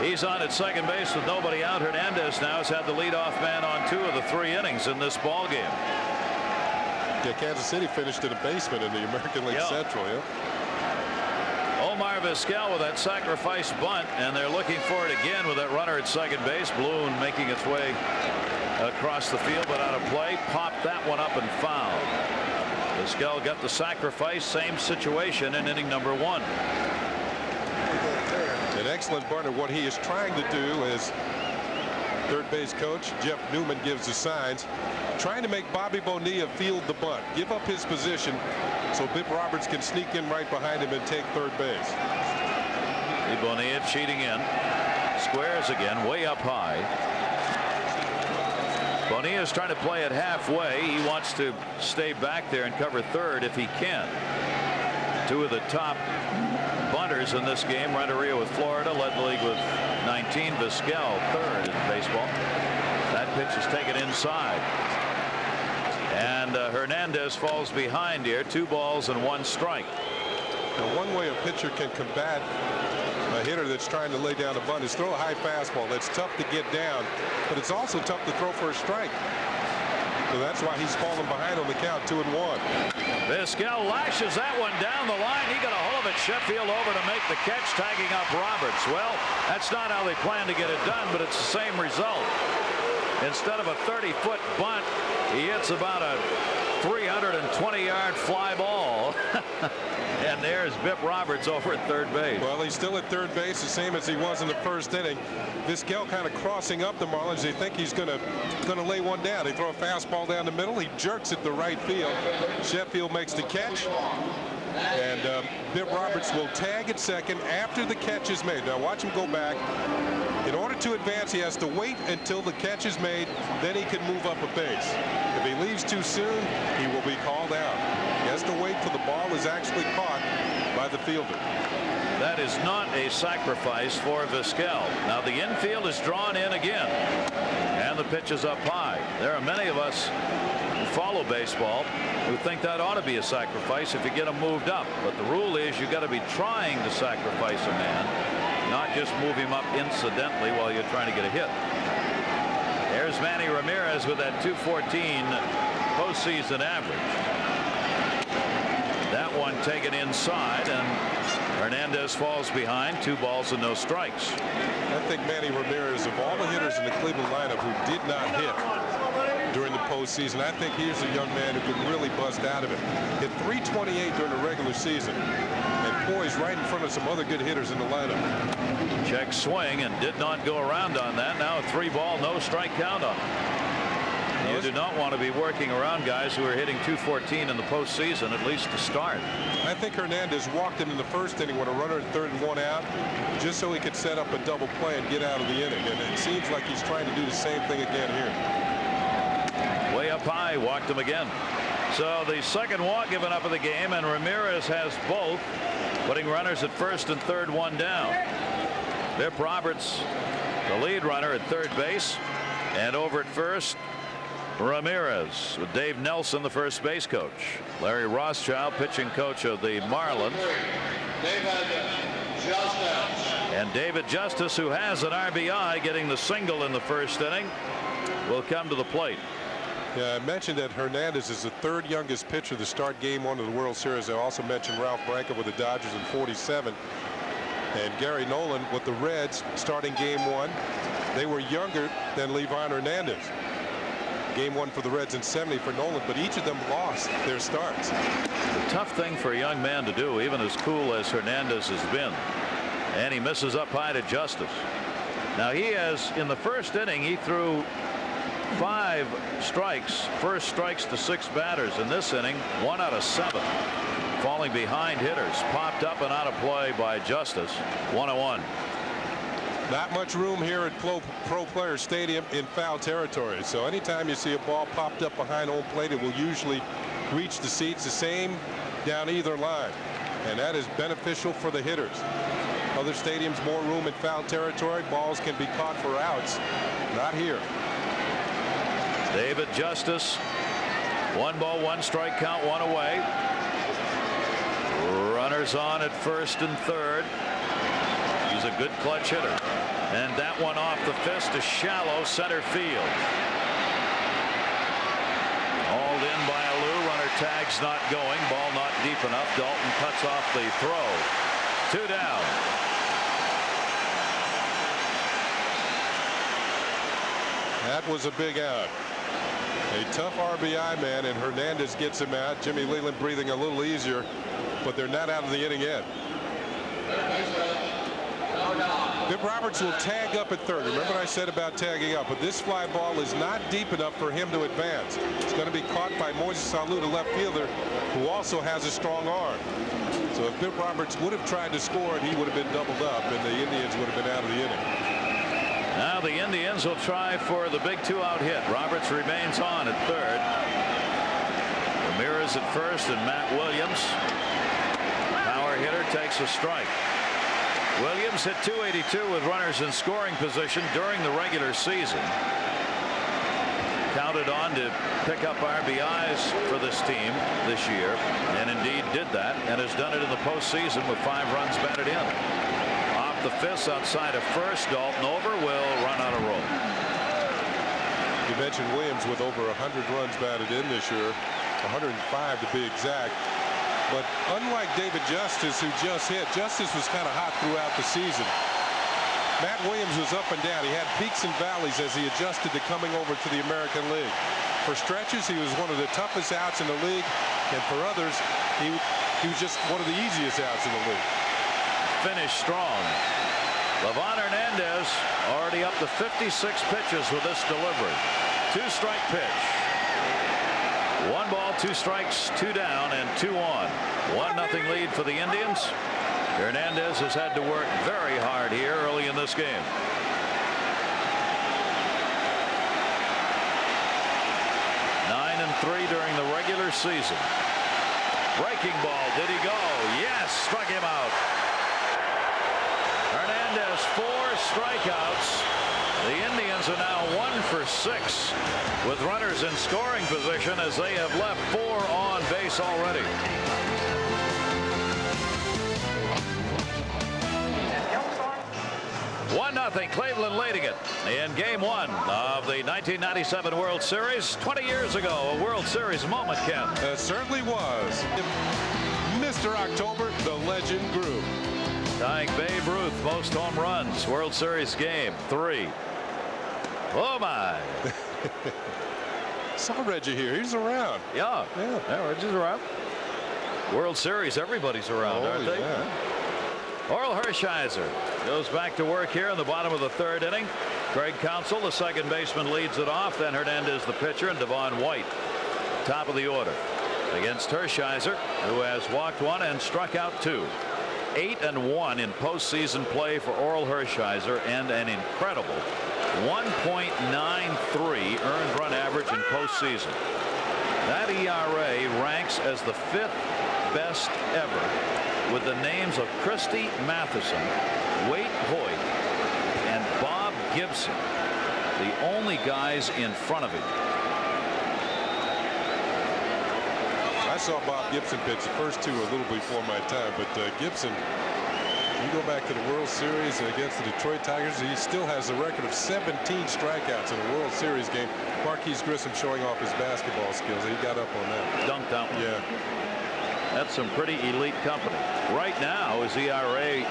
He's on at second base with nobody out. Hernandez now has had the leadoff man on 2 of the 3 innings in this ball game. Yeah, Kansas City finished in a basement in the American League Central. Yeah. Omar Vizquel with that sacrifice bunt, and they're looking for it again with that runner at second base. Bloom making its way across the field, but out of play. Popped that one up and fouled. Vizquel got the sacrifice. Same situation in inning number 1. An excellent partner. What he is trying to do is, third base coach Jeff Newman gives the signs, trying to make Bobby Bonilla field the bunt, give up his position so Bip Roberts can sneak in right behind him and take third base. Bonilla cheating in, squares again, way up high. Bonilla is trying to play it halfway. He wants to stay back there and cover third if he can. 2 of the top bunters in this game. Renteria with Florida led the league with 19. Vizquel third in baseball. That pitch is taken inside. And Hernandez falls behind here. 2 balls and 1 strike. Now, one way a pitcher can combat a hitter that's trying to lay down a bunt is throw a high fastball. That's tough to get down, but it's also tough to throw for a strike. So that's why he's falling behind on the count, 2-1. Vizquel lashes that one down the line. He got a hold of it. Sheffield over to make the catch, tagging up Roberts. Well, that's not how they plan to get it done, but it's the same result. Instead of a 30-foot bunt, he hits about a 320-yard fly ball. And there's Bip Roberts over at third base. Well, he's still at third base, the same as he was in the first inning. Vizquel kind of crossing up the Marlins. They think he's going to lay one down. They throw a fastball down the middle. He jerks it to right field. Sheffield makes the catch. And Bip Roberts will tag at second after the catch is made. Now watch him go back. In order to advance, he has to wait until the catch is made. Then he can move up a base. If he leaves too soon, he will be called out. He has to wait till the ball is actually caught by the fielder. That is not a sacrifice for Vizquel. Now the infield is drawn in again, and the pitch is up high. There are many of us who follow baseball who think that ought to be a sacrifice if you get him moved up. But the rule is you got to be trying to sacrifice a man, not just move him up incidentally while you're trying to get a hit. There's Manny Ramirez with that 214 postseason average. That one taken inside, and Hernandez falls behind. 2 balls and no strikes. I think Manny Ramirez, of all the hitters in the Cleveland lineup who did not hit during the postseason, I think he's a young man who could really bust out of it. Hit .328 during the regular season and poised right in front of some other good hitters in the lineup. Check swing and did not go around on that. Now a 3-ball, no strike count on him. You do not want to be working around guys who are hitting .214 in the postseason, at least to start. I think Hernandez walked him in the first inning with a runner at third and 1 out, just so he could set up a double play and get out of the inning. And it seems like he's trying to do the same thing again here. Way up high, walked him again. So the second walk given up of the game, and Ramirez has both, putting runners at first and third, 1 down. Bip Roberts, the lead runner at third base, and over at first, Ramirez with Dave Nelson, the first base coach. Larry Rothschild, pitching coach of the Marlins. And David Justice, who has an RBI, getting the single in the first inning, will come to the plate. Yeah, I mentioned that Hernandez is the 3rd youngest pitcher to start game 1 of the World Series. I also mentioned Ralph Branca with the Dodgers in '47. And Gary Nolan with the Reds starting game 1. They were younger than Livan Hernandez. Game 1 for the Reds in '70 for Nolan, but each of them lost their starts. A tough thing for a young man to do, even as cool as Hernandez has been. And he misses up high to Justice. Now he has, in the first inning, he threw 5 strikes, first strikes to 6 batters. In this inning, 1 out of 7. Falling behind hitters, popped up and out of play by Justice. 1-1. Not much room here at Pro Player Stadium in foul territory. So anytime you see a ball popped up behind home plate, it will usually reach the seats, the same down either line. And that is beneficial for the hitters. Other stadiums, more room in foul territory. Balls can be caught for outs. Not here. David Justice, 1 ball, 1 strike count, 1 away. Runners on at first and third. He's a good clutch hitter. And that one off the fist to shallow center field. Hauled in by Alou. Runner tags not going. Ball not deep enough. Dalton cuts off the throw. 2 down. That was a big out. A tough RBI man, and Hernandez gets him out. Jimmy Leland breathing a little easier, but they're not out of the inning yet. Bip Roberts will tag up at third. Remember what I said about tagging up, but this fly ball is not deep enough for him to advance. It's going to be caught by Moises Alou, the left fielder, who also has a strong arm. So if Bip Roberts would have tried to score it, he would have been doubled up, and the Indians would have been out of the inning. Now the Indians will try for the big 2-out hit. Roberts remains on at third. Ramirez at first, and Matt Williams, power hitter, takes a strike. Williams hit .282 with runners in scoring position during the regular season. Counted on to pick up RBIs for this team this year, and indeed did that, and has done it in the postseason with 5 runs batted in. Off the fifth outside of first. Dalton over will run on a roll. You mentioned Williams with over 100 runs batted in this year, 105 to be exact. But unlike David Justice, who just hit, Justice was kind of hot throughout the season. Matt Williams was up and down. He had peaks and valleys as he adjusted to coming over to the American League. For stretches, he was one of the toughest outs in the league, and for others, he was just one of the easiest outs in the league. Finished strong. Livan Hernandez already up to 56 pitches with this delivery. 2-strike pitch. 1 ball, 2 strikes, 2 down, and 2 on. 1-0 lead for the Indians. Hernandez has had to work very hard here early in this game. And 3 during the regular season. Breaking ball. Did he go? Yes. Struck him out. Hernandez 4 strikeouts. The Indians are now 1 for 6 with runners in scoring position as they have left 4 on base already. Nothing. Cleveland leading it in game 1 of the 1997 World Series. 20 years ago, a World Series moment, Ken. It certainly was. Mr. October, the legend grew. Tying Babe Ruth most home runs. World Series game 3. Oh my. Saw Reggie here. He's around. Yeah. Reggie's around. World Series, everybody's around, aren't they? Yeah. Orel Hershiser goes back to work here in the bottom of the 3rd inning. Craig Counsell, the second baseman, leads it off. Then Hernandez, the pitcher, and Devon White, top of the order. Against Hershiser, who has walked 1 and struck out 2. 8-1 in postseason play for Orel Hershiser, and an incredible 1.93 earned run average in postseason. That ERA ranks as the 5th best ever, with the names of Christy Matheson, Waite Hoyt, and Bob Gibson, the only guys in front of him. I saw Bob Gibson pitch the first 2 a little before my time, but Gibson, you go back to the World Series against the Detroit Tigers, he still has a record of 17 strikeouts in a World Series game. Marquise Grissom showing off his basketball skills. He got up on that. Dunked out. Yeah. That's some pretty elite company. Right now, his ERA,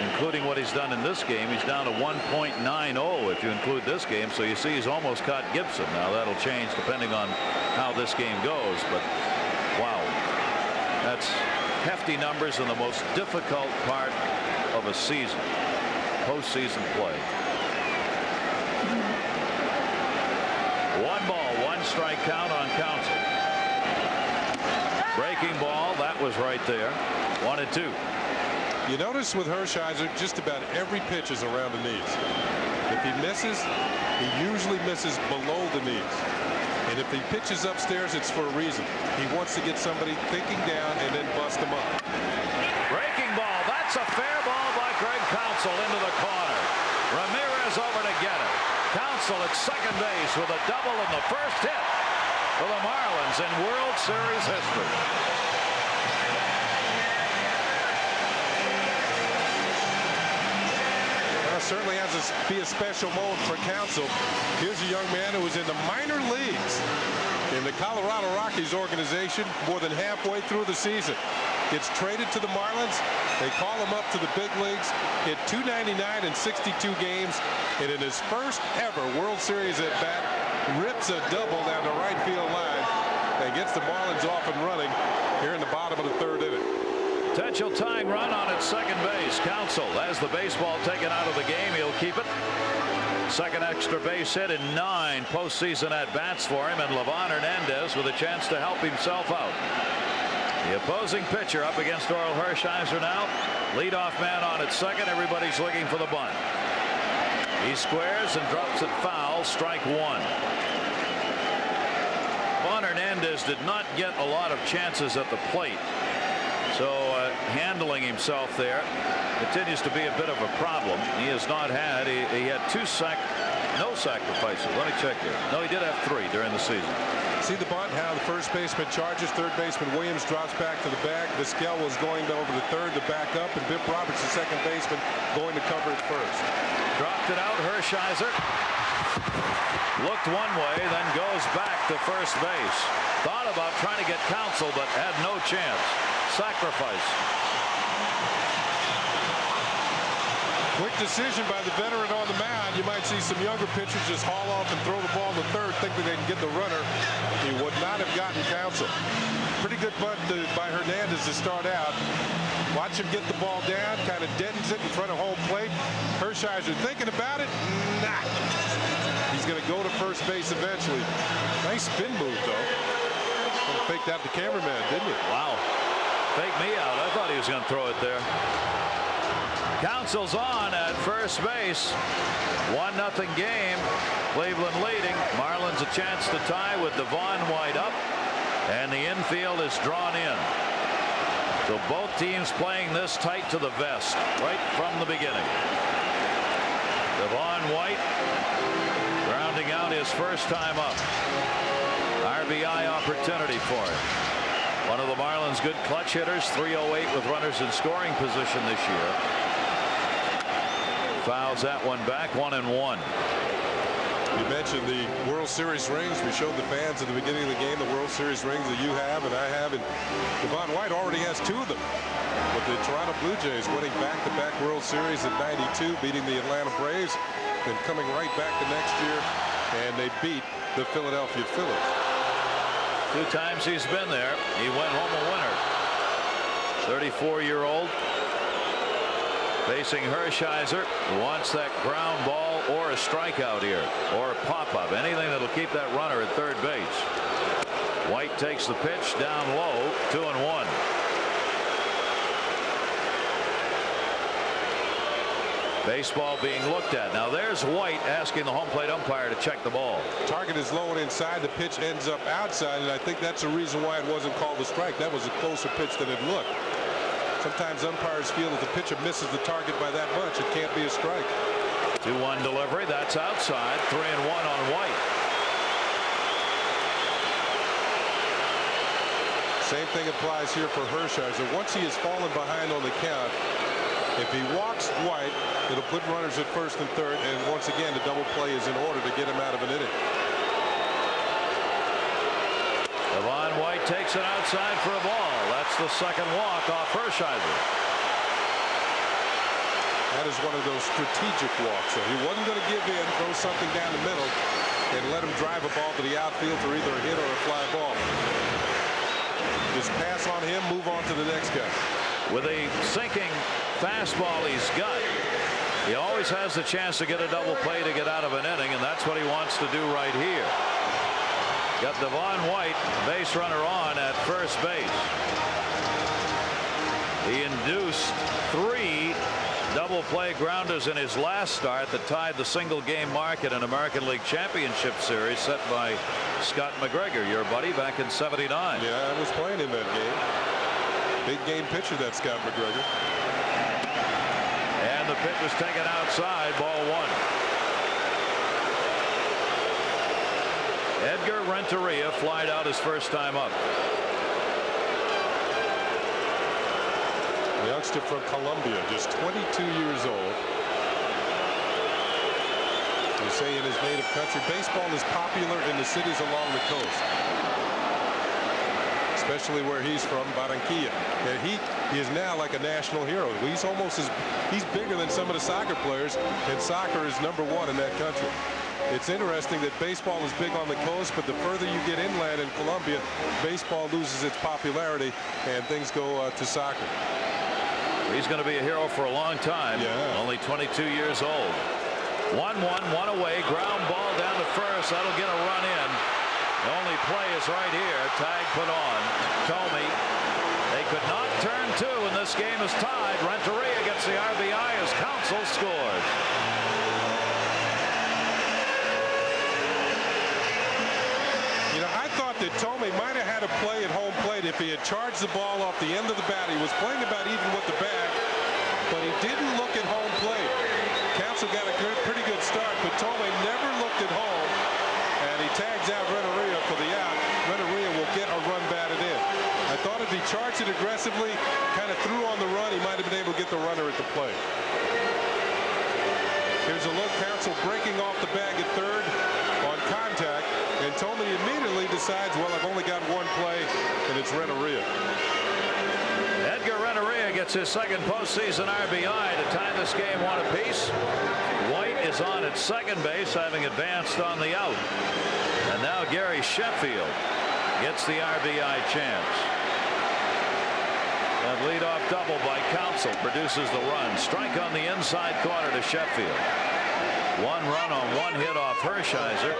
including what he's done in this game, he's down to 1.90 if you include this game. So you see he's almost caught Gibson. Now that'll change depending on how this game goes. But wow, that's hefty numbers in the most difficult part of a season, postseason play. 1 ball, 1 strike count on Counsell. Breaking ball, that was right there. 1-2. You notice with Hershiser, just about every pitch is around the knees. If he misses, he usually misses below the knees. And if he pitches upstairs, it's for a reason. He wants to get somebody thinking down and then bust them up. Breaking ball. That's a fair ball by Craig Counsell into the corner. Ramirez over to get it. Counsell at second base with a double in the first hit for the Marlins in World Series history. Certainly has to be a special moment for Counsell. Here's a young man who was in the minor leagues in the Colorado Rockies organization more than halfway through the season. Gets traded to the Marlins. They call him up to the big leagues. Hit .299 in 62 games, and in his first ever World Series at bat, rips a double down the right field line and gets the Marlins off and running here in the bottom of the 3rd inning. Potential tying run on at second base. Counsell has the baseball taken out of the game. He'll keep it. Second extra base hit in 9 postseason at bats for him, and Livan Hernandez with a chance to help himself out. The opposing pitcher up against Orel Hershiser now. Leadoff man on at second. Everybody's looking for the bunt. He squares and drops it foul. Strike 1. Livan Hernandez did not get a lot of chances at the plate. So handling himself there continues to be a bit of a problem. He has not had. He had no sacrifices. Let me check here. No, he did have 3 during the season. See the bunt, how the first baseman charges. Third baseman Williams drops back to the bag. Vizquel was going over to third to back up, and Biff Roberts, the second baseman, going to cover at first. Dropped it out. Hershiser looked one way, then goes back to first base. Thought about trying to get Counsell, but had no chance. Sacrifice. Quick decision by the veteran on the mound. You might see some younger pitchers just haul off and throw the ball to third, thinking they can get the runner. He would not have gotten Counsell. Pretty good bunt by Hernandez to start out. Watch him get the ball down, kind of deadens it in front of home plate. Hershiser thinking about it. Nah. He's going to go to first base eventually. Nice spin move, though. Faked out the cameraman, didn't he? Wow. Faked me out. I thought he was going to throw it there. Counsell's on at first base. 1-0 game. Cleveland leading. Marlins a chance to tie with Devon White up. And the infield is drawn in. So both teams playing this tight to the vest right from the beginning. Devon White grounding out his first time up. RBI opportunity for him. One of the Marlins' good clutch hitters. 308 with runners in scoring position this year. Fouls that one back. 1-1. You mentioned the World Series rings. We showed the fans at the beginning of the game the World Series rings that you have and I have, and Devon White already has 2 of them. With the Toronto Blue Jays winning back-to-back World Series at '92, beating the Atlanta Braves, then coming right back the next year, and they beat the Philadelphia Phillies. 2 times he's been there. He went home a winner. 34-year-old. Facing Hershiser, who wants that ground ball or a strikeout here, or a pop-up, anything that'll keep that runner at third base. White takes the pitch down low. 2-1. Baseball being looked at. Now there's White asking the home plate umpire to check the ball. Target is low and inside. The pitch ends up outside, and I think that's the reason why it wasn't called a strike. That was a closer pitch than it looked. Sometimes umpires feel that the pitcher misses the target by that much. It can't be a strike. 2-1 delivery. That's outside. 3-1 on White. Same thing applies here for Hershiser. Once he has fallen behind on the count, if he walks White, it'll put runners at first and third, and once again the double play is in order to get him out of an inning. Devon White takes it outside for a ball. That's the second walk off Hershiser. That is one of those strategic walks. So he wasn't going to give in, throw something down the middle, and let him drive a ball to the outfield for either a hit or a fly ball. Just pass on him, move on to the next guy. With a sinking fastball he's got, he always has the chance to get a double play to get out of an inning, and that's what he wants to do right here. Got Devon White, base runner on at first base. He induced 3 double play grounders in his last start that tied the single game mark in an American League Championship Series set by Scott McGregor, your buddy, back in '79. Yeah, I was playing in that game. Big game pitcher, that Scott McGregor. And the pitch was taken outside. Ball 1. Edgar Renteria flied out his first time up. A youngster from Colombia, just 22 years old. They say in his native country, baseball is popular in the cities along the coast, especially where he's from, Barranquilla. And he is now like a national hero. He's bigger than some of the soccer players, and soccer is #1 in that country. It's interesting that baseball is big on the coast, but the further you get inland in Colombia, baseball loses its popularity and things go to soccer. He's going to be a hero for a long time. Yeah. Only 22 years old. 1-1, 1 away, ground ball down to first. That'll get a run in. The only play is right here. Tag put on. Tomey. They could not turn 2, and this game is tied. Renteria gets the RBI as Counsell scores. That Tomey might have had a play at home plate if he had charged the ball off the end of the bat. He was playing about even with the bat, but he didn't look at home plate. Counsell got a pretty good start, but Tomey never looked at home, and he tags out Renteria for the out. if he charged it aggressively, kind of threw on the run, he might have been able to get the runner at the plate. Here's a look. Counsell breaking off the bag at third on contact, and Thome immediately decides, well, I've only got one play, and it's Renteria. Edgar Renteria gets his second postseason RBI to tie this game 1 apiece. White is on at second base, having advanced on the out. And now Gary Sheffield gets the RBI chance. That leadoff double by Counsell produces the run. Strike on the inside corner to Sheffield. 1 run on 1 hit off Hershiser.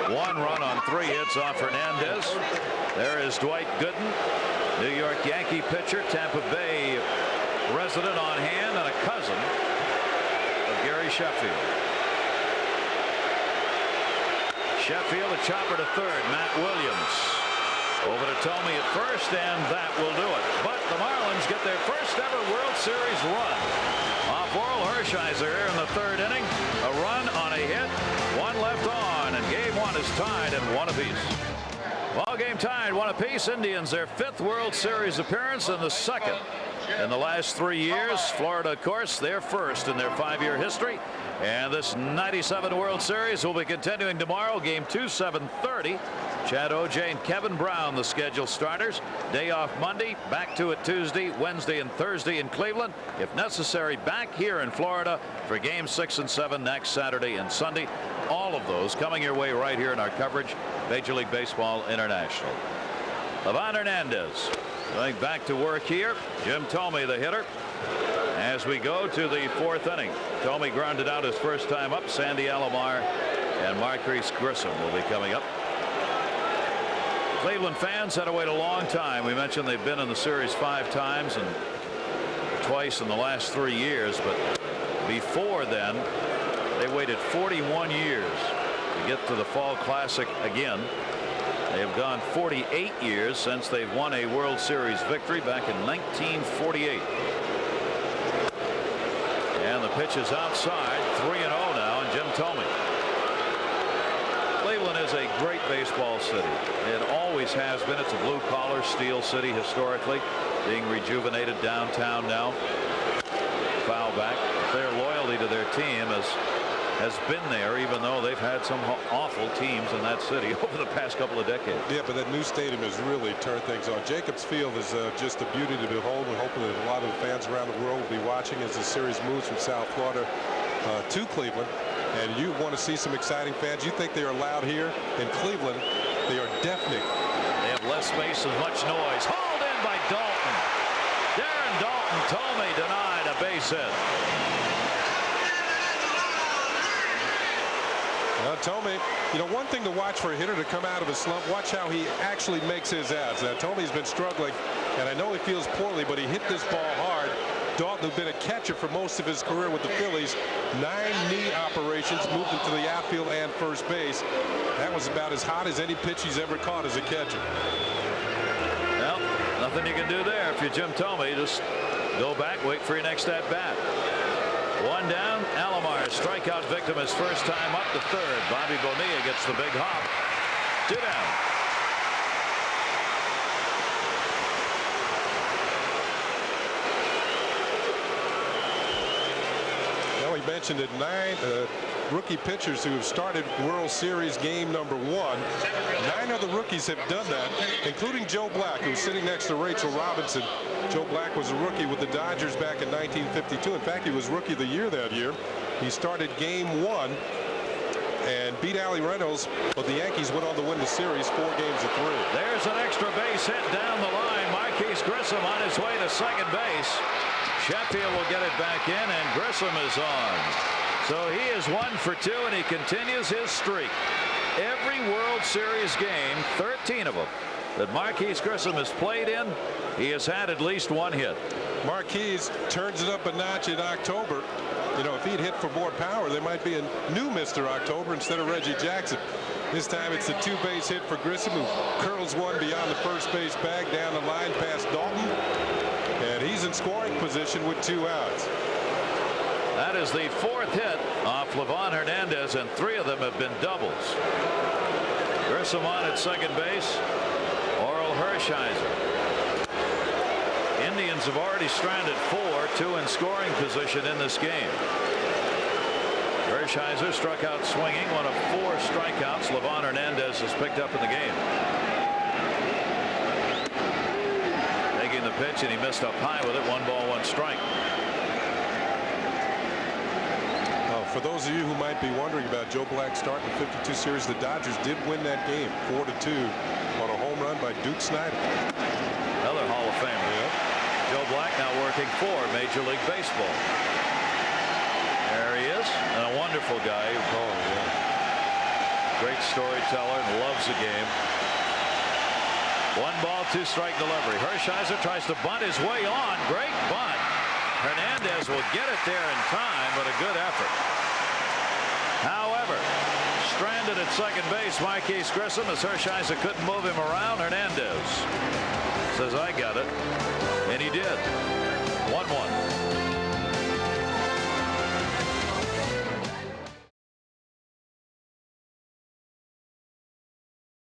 1 run on 3 hits off Hernandez. There is Dwight Gooden, New York Yankee pitcher, Tampa Bay resident on hand, and a cousin of Gary Sheffield. Sheffield, a chopper to third. Matt Williams over to Thome at first, and that will do it. But the Marlins get their first ever World Series run off Orel Hershiser here in the 3rd inning. A run on a hit, 1 left on, and game 1 is tied at 1 apiece. Ball game tied 1 apiece. Indians their 5th World Series appearance and the 2nd in the last 3 years. Florida, of course, their 1st in their 5-year history. And this '97 World Series will be continuing tomorrow. Game 2, 7:30. Chad O.J. and Kevin Brown, the scheduled starters. Day off Monday, back to it Tuesday, Wednesday, and Thursday in Cleveland. If necessary, back here in Florida for Game 6 and 7 next Saturday and Sunday. All of those coming your way right here in our coverage. Major League Baseball International. Livan Hernandez going back to work here. Jim Thome, the hitter. As we go to the 4th inning, Thome grounded out his first time up. Sandy Alomar and Marquise Grissom will be coming up. Cleveland fans had to wait a long time. We mentioned they've been in the series 5 times and twice in the last 3 years. But before then, they waited 41 years to get to the Fall Classic again. They have gone 48 years since they've won a World Series victory back in 1948. And the pitch is outside. 3-0 now, and Jim Thome. Cleveland is a great baseball city. It always has been. It's a blue-collar steel city historically, being rejuvenated downtown now. Foul back. Their loyalty to their team has been there, even though they've had some awful teams in that city over the past couple of decades. Yeah, but that new stadium has really turned things on. Jacobs Field is just a beauty to behold. We're hoping that a lot of the fans around the world will be watching as the series moves from South Florida to Cleveland. And you want to see some exciting fans. You think they're allowed here in Cleveland. They are deafening. They have less space and much noise. Hauled in by Dalton. Darren Dalton. Thome denied a base hit. Thome, you know, one thing to watch for a hitter to come out of a slump, watch how he actually makes his outs. Now, Thome's been struggling, and I know he feels poorly, but he hit this ball hard. Dalton, who'd been a catcher for most of his career with the Phillies, 9 knee operations, moved him to the outfield and first base. That was about as hot as any pitch he's ever caught as a catcher. Well, nothing you can do there if you're Jim Thome. Just go back, wait for your next at bat. 1 down. Alomar, strikeout victim, his first time up to third. Bobby Bonilla gets the big hop. 2 down. Well, we mentioned it, 9 rookie pitchers who have started World Series game number 1. 9 other rookies have done that, including Joe Black, who's sitting next to Rachel Robinson. Joe Black was a rookie with the Dodgers back in 1952. In fact, he was Rookie of the Year that year. He started game 1 and beat Allie Reynolds, but the Yankees went on to win the series 4 games to 3. There's an extra base hit down the line. Marquise Grissom on his way to second base. Sheffield will get it back in, and Grissom is on. So he is 1 for 2, and he continues his streak. Every World Series game, 13 of them, that Marquise Grissom has played in, he has had at least 1 hit. Marquise turns it up a notch in October. You know, if he'd hit for more power, there might be a new Mr. October instead of Reggie Jackson. This time it's a 2-base hit for Grissom, who curls one beyond the first base bag down the line past Dalton. And he's in scoring position with 2 outs. That is the 4th hit off Livan Hernandez, and 3 of them have been doubles. Grissom on at second base. Orel Hershiser. Indians have already stranded 4, 2 in scoring position in this game. Hershiser struck out swinging, one of 4 strikeouts Livan Hernandez has picked up in the game. Taking the pitch, and he missed up high with it. 1 ball, 1 strike. For those of you who might be wondering about Joe Black's start in the 52 series, the Dodgers did win that game 4-2 on a home run by Duke Snider. Another Hall of Famer. Yeah. Joe Black now working for Major League Baseball. There he is, and a wonderful guy. Oh, yeah. Great storyteller and loves the game. 1 ball, 2 strike delivery. Hershiser tries to bunt his way on. Great bunt. Hernandez will get it there in time, but a good effort. However, stranded at second base, Marquise Grissom, as Hershiser couldn't move him around. Hernandez says, I got it. And he did. 1-1.